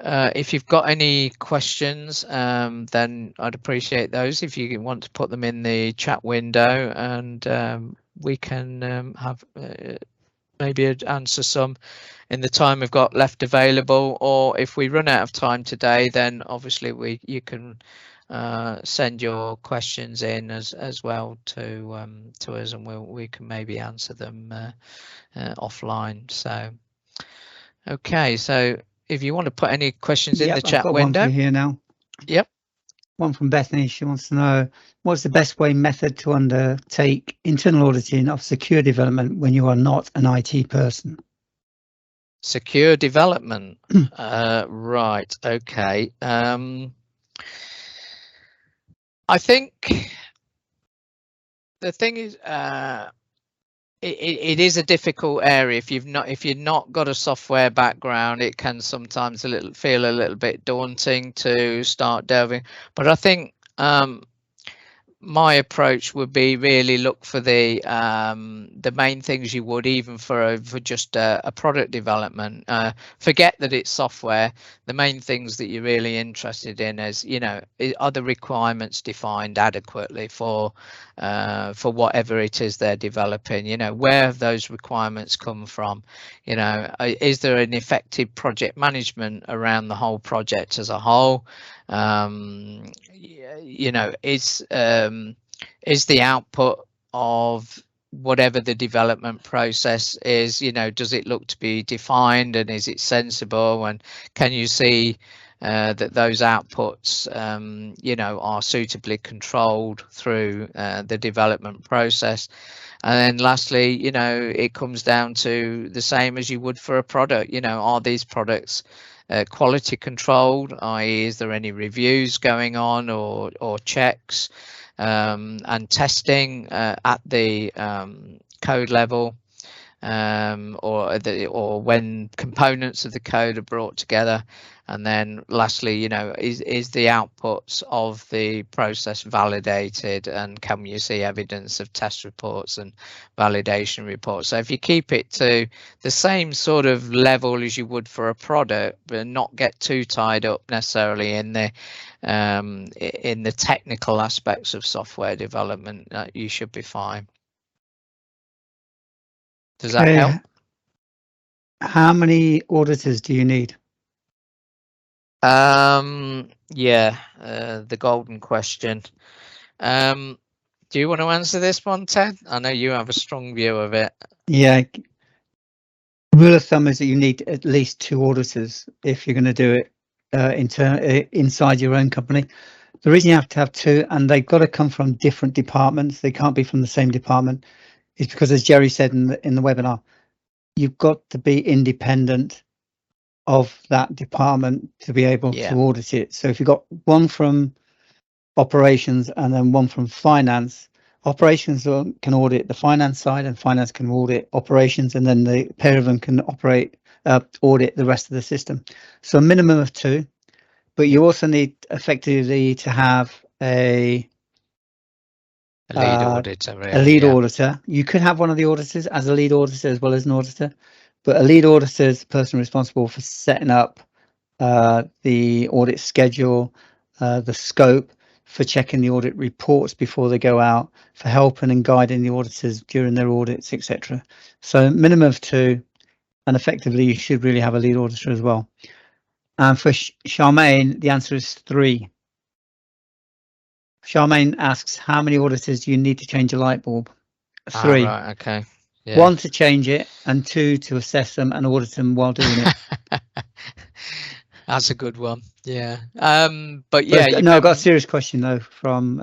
if you've got any questions, then I'd appreciate those if you want to put them in the chat window, and we can have maybe answer some in the time we've got left available, or if we run out of time today, then obviously you can send your questions in as well to us, and we can maybe answer them offline. So okay, so if you want to put any questions in the chat I've got window. one for you here now. Yep. One from Bethany. She wants to know, what's the best method to undertake internal auditing of secure development when you are not an IT person? Secure development. Right. Okay. I think the thing is, it is a difficult area. If you've not got a software background, it can sometimes feel a little bit daunting to start delving. But I think my approach would be really look for the main things you would even for just a product development. Forget that it's software. The main things that you're really interested in is, are the requirements defined adequately for whatever it is they're developing? Where have those requirements come from? Is there an effective project management around the whole project as a whole? Is the output of whatever the development process is, does it look to be defined, and is it sensible, and can you see that those outputs are suitably controlled through the development process? And then lastly, it comes down to the same as you would for a product. Are these products quality controlled, i.e. is there any reviews going on or checks and testing at the code level, or when components of the code are brought together? And then lastly, is the outputs of the process validated, and can you see evidence of test reports and validation reports? So if you keep it to the same sort of level as you would for a product, but not get too tied up necessarily in the technical aspects of software development, you should be fine. Does that help? How many auditors do you need? Yeah, the golden question. Do you want to answer this one, Ted? I know you have a strong view of it. Yeah. Rule of thumb is that you need at least 2 auditors if you're going to do it inside your own company. The reason you have to have 2, and they've got to come from different departments, they can't be from the same department, is because, as Jerry said in the webinar, you've got to be independent of that department to be able to audit it. So if you've got one from operations and then one from finance, operations can audit the finance side and finance can audit operations, and then the pair of them can audit the rest of the system. So a minimum of 2, but you also need effectively to have a lead auditor. Really, a lead auditor. You could have one of the auditors as a lead auditor as well as an auditor, but a lead auditor is the person responsible for setting up the audit schedule, the scope, for checking the audit reports before they go out, for helping and guiding the auditors during their audits, etc. So minimum of 2, and effectively you should really have a lead auditor as well. And for Charmaine, the answer is 3. Charmaine asks, how many auditors do you need to change a light bulb? 3. Right, okay. Yeah. 1 to change it, and 2 to assess them and audit them while doing it. That's a good one. Yeah. But yeah. I've got a serious question though from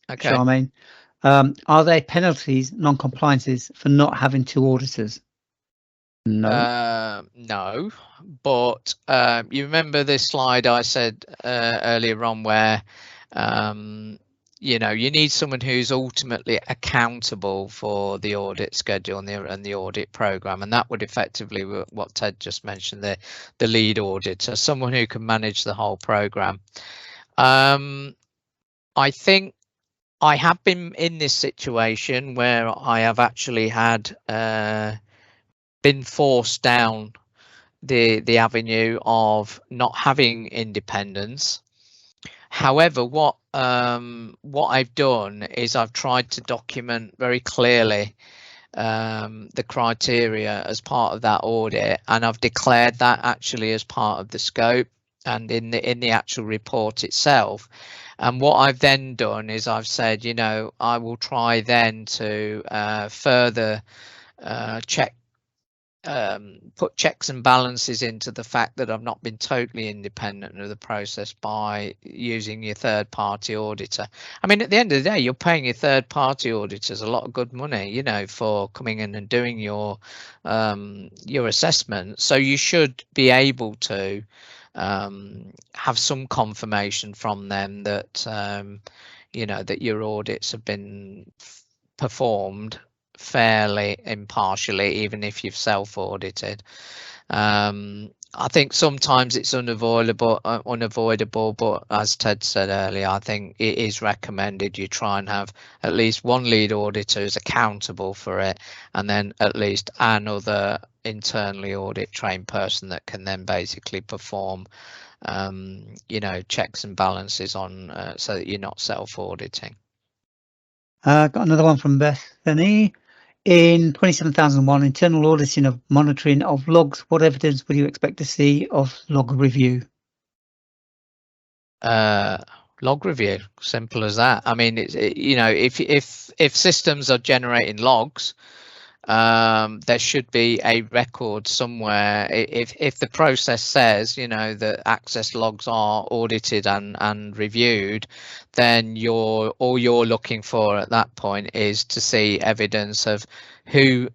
Charmaine. Are there penalties, non-compliances for not having 2 auditors? No. No, but you remember this slide I said earlier on where you need someone who's ultimately accountable for the audit schedule and the audit program, and that would effectively what Ted just mentioned, the lead auditor, someone who can manage the whole program. I think I have been in this situation where I have actually had been forced down the avenue of not having independence. However, what I've done is I've tried to document very clearly the criteria as part of that audit, and I've declared that actually as part of the scope and in the actual report itself. And what I've then done is I've said, you know, I will try then to further check, put checks and balances into the fact that I've not been totally independent of the process by using your third-party auditor. I mean, at the end of the day, you're paying your third-party auditors a lot of good money, you know, for coming in and doing your assessment. So you should be able to have some confirmation from them that you know, that your audits have been performed fairly impartially, even if you've self-audited. I think sometimes it's unavoidable, but as Ted said earlier, I think it is recommended you try and have at least one lead auditor who's accountable for it, and then at least another internally audit trained person that can then basically perform you know, checks and balances on so that you're not self-auditing. Got another one from Bethany. In 27001, internal auditing of monitoring of logs, what evidence would you expect to see of log review? Log review, simple as that. I mean, you know, if systems are generating logs, there should be a record somewhere. If the process says, you know, that access logs are audited and reviewed, then all you're looking for at that point is to see evidence of who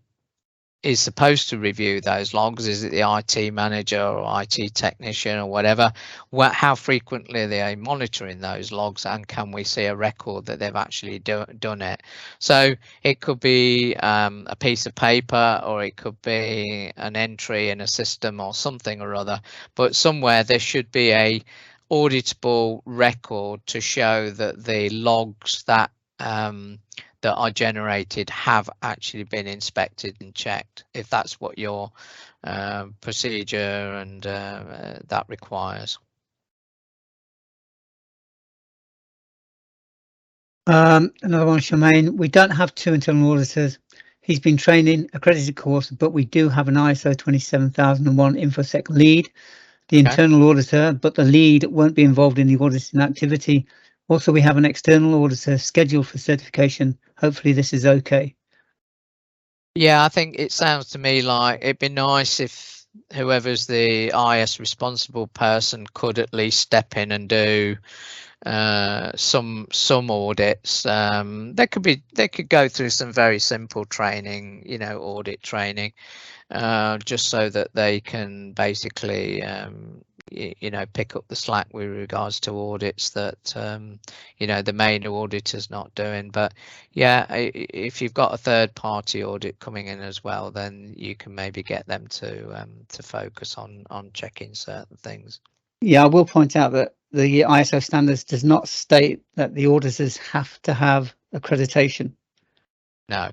is supposed to review those logs. Is it the IT manager or IT technician or whatever? How frequently are they monitoring those logs, and can we see a record that they've actually done it? So it could be a piece of paper, or it could be an entry in a system or something or other, but somewhere there should be a auditable record to show that the logs that that are generated have actually been inspected and checked, if that's what your procedure and that requires. Another one, Charmaine. We don't have two internal auditors. He's been training accredited course, but we do have an ISO 27001 InfoSec lead, the internal auditor, but the lead won't be involved in the auditing activity. Also, we have an external auditor scheduled for certification. Hopefully this is okay. Yeah, I think it sounds to me like it'd be nice if whoever's the IS responsible person could at least step in and do some audits. They could go through some very simple training, you know, audit training, just so that they can basically you know, pick up the slack with regards to audits that you know, the main auditor's not doing. But yeah, if you've got a third party audit coming in as well, then you can maybe get them to focus on checking certain things. Yeah, I will point out that the ISO standards does not state that the auditors have to have accreditation. No.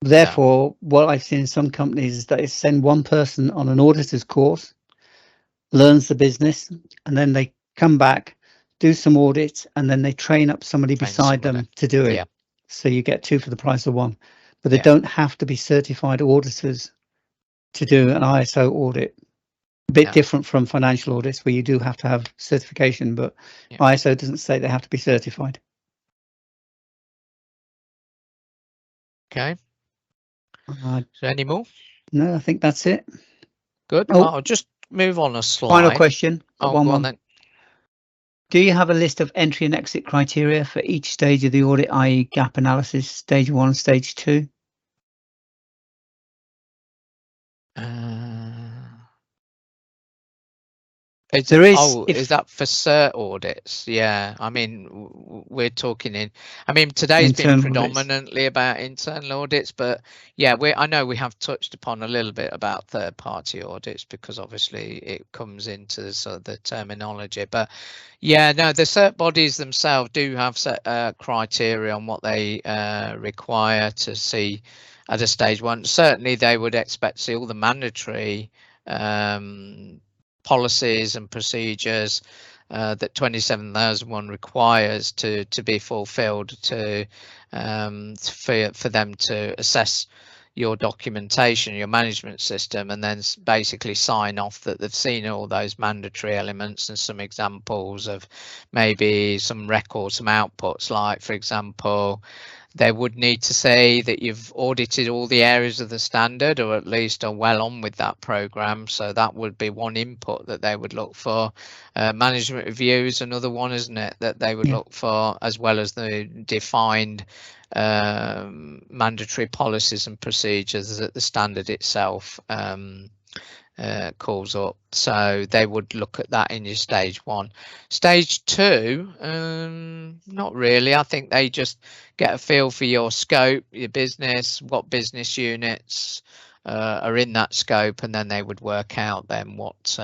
Therefore, what I've seen in some companies is that they send one person on an auditor's course, learns the business, and then they come back, do some audits, and then they train up somebody beside them to do it. Yeah. So you get two for the price of one. But they don't have to be certified auditors to do an ISO audit. A bit different from financial audits where you do have to have certification, but ISO doesn't say they have to be certified. Okay. So any more? No, I think that's it. Good. Oh, I'll just move on a slide. Final question. Go on then. Do you have a list of entry and exit criteria for each stage of the audit, i.e. gap analysis, stage 1, stage 2? Is that for cert audits? Yeah, I mean, we're talking today's been predominantly about internal audits, but yeah, I know we have touched upon a little bit about third party audits because obviously it comes into sort of the terminology. But yeah, no, the cert bodies themselves do have set criteria on what they require to see at a stage 1. Certainly they would expect to see all the mandatory policies and procedures that 27001 requires to be fulfilled for them to assess your documentation, your management system, and then basically sign off that they've seen all those mandatory elements and some examples of maybe some records, some outputs, like, for example, they would need to say that you've audited all the areas of the standard, or at least are well on with that program. So that would be one input that they would look for. Management reviews, another one, isn't it, that they would look for, as well as the defined mandatory policies and procedures that the standard itself calls up. So they would look at that in your stage 1. Stage 2, not really. I think they just get a feel for your scope, your business, what business units are in that scope, and then they would work out then what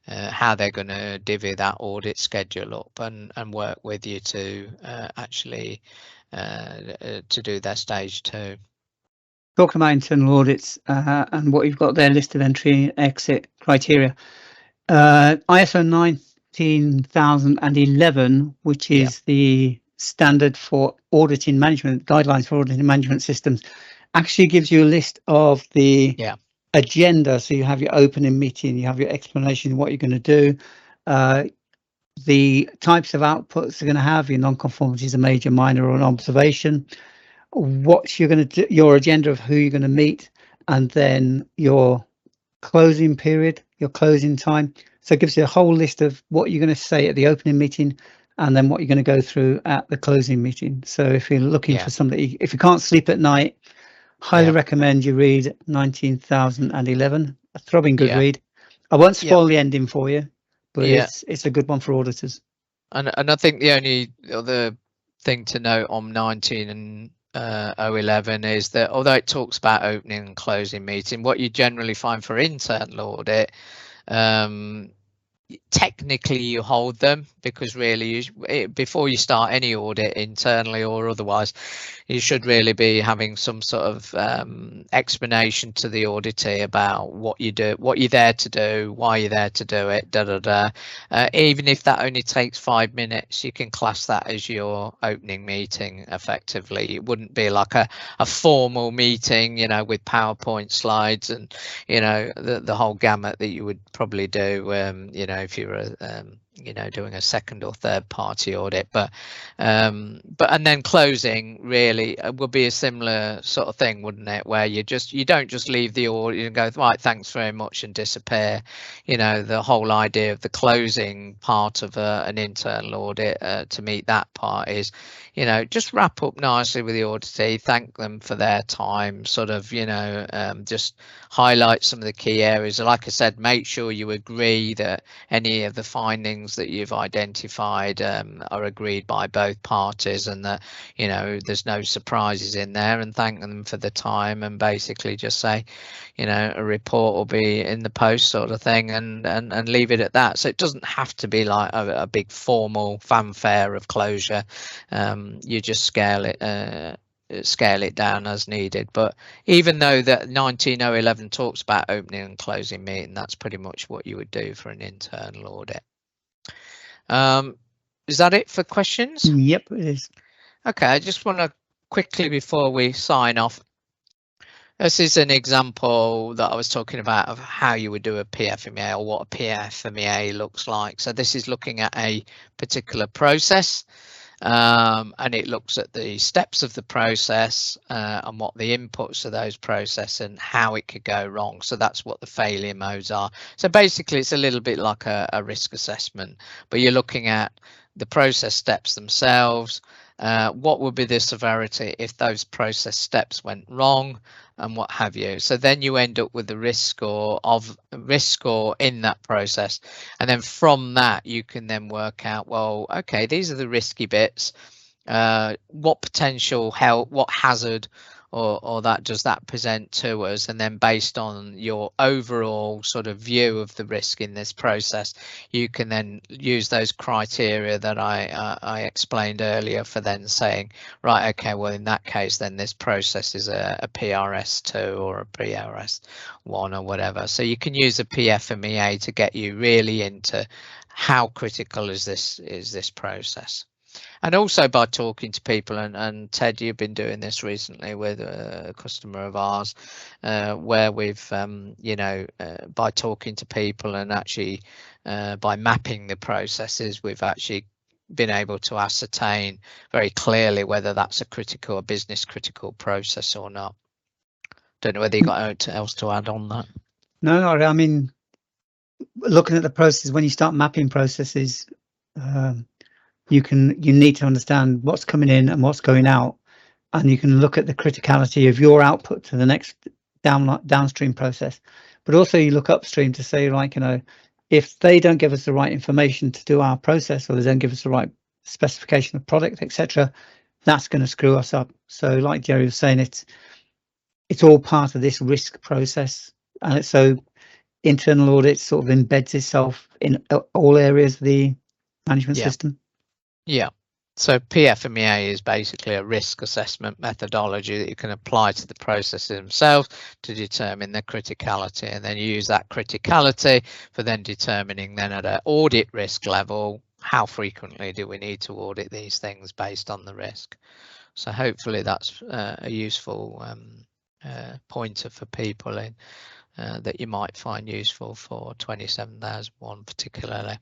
how they're going to divvy that audit schedule up and work with you to actually to do their stage 2. Talking about internal audits and what you've got there, list of entry and exit criteria. ISO 19011, which is the standard for auditing management, guidelines for auditing management systems, actually gives you a list of the agenda. So you have your opening meeting, you have your explanation of what you're going to do, the types of outputs you're going to have, your non-conformities, a major, minor, or an observation, what you're going to do, your agenda of who you're going to meet, and then your closing period, your closing time. So it gives you a whole list of what you're going to say at the opening meeting, and then what you're going to go through at the closing meeting. So if you're looking for somebody, if you can't sleep at night, highly recommend you read 19011, a throbbing good read. I won't spoil the ending for you, but it's a good one for auditors. And I think the only other thing to note on 19 and 011 is that although it talks about opening and closing meeting, what you generally find for internal audit, technically you hold them, because really before you start any audit internally or otherwise, you should really be having some sort of explanation to the auditee about what you do, what you're there to do, why you're there to do it, even if that only takes 5 minutes, you can class that as your opening meeting effectively. It wouldn't be like a formal meeting, you know, with PowerPoint slides and, you know, the whole gamut that you would probably do, you know, if you're you know, doing a second or third party audit. But and then closing really would be a similar sort of thing, wouldn't it, where you don't just leave the audit and go, right, thanks very much, and disappear. You know, the whole idea of the closing part of an internal audit, to meet that part, is, you know, just wrap up nicely with the auditee, thank them for their time, sort of, you know, just highlight some of the key areas. Like I said, make sure you agree that any of the findings that you've identified are agreed by both parties, and that, you know, there's no surprises in there, and thank them for the time, and basically just say, you know, a report will be in the post, sort of thing, and leave it at that. So it doesn't have to be like a big formal fanfare of closure. You just scale it down as needed. But even though that 19011 talks about opening and closing meeting, that's pretty much what you would do for an internal audit. Is that it for questions? Yep, it is. Okay, I just want to quickly, before we sign off, this is an example that I was talking about of how you would do a PFMEA, or what a PFMEA looks like. So this is looking at a particular process, and it looks at the steps of the process and what the inputs of those process and how it could go wrong. So that's what the failure modes are. So basically it's a little bit like a risk assessment, but you're looking at the process steps themselves. What would be the severity if those process steps went wrong, and what have you. So then you end up with the risk score in that process, and then from that you can then work out, well, okay, these are the risky bits. What potential help, what hazard or that does that present to us, and then based on your overall sort of view of the risk in this process, you can then use those criteria that I explained earlier for then saying, right, okay, well in that case then this process is a PRS2 or a PRS1 or whatever. So you can use a PFMEA to get you really into how critical is this process. And also by talking to people, and Ted, you've been doing this recently with a customer of ours, where we've, by talking to people and actually by mapping the processes, we've actually been able to ascertain very clearly whether that's a critical or business critical process or not. Don't know whether you got anything else to add on that. No, I mean, looking at the process, when you start mapping processes, you need to understand what's coming in and what's going out, and you can look at the criticality of your output to the next downstream process. But also you look upstream to say, like, if they don't give us the right information to do our process, or they don't give us the right specification of product, etc., that's going to screw us up. So like Jerry was saying, it's all part of this risk process, and so internal audit sort of embeds itself in all areas of the management system. Yeah. So PFMEA is basically a risk assessment methodology that you can apply to the processes themselves to determine the criticality, and then use that criticality for then determining then at an audit risk level, how frequently do we need to audit these things based on the risk. So hopefully that's a useful pointer for people in that you might find useful for 27001 particularly.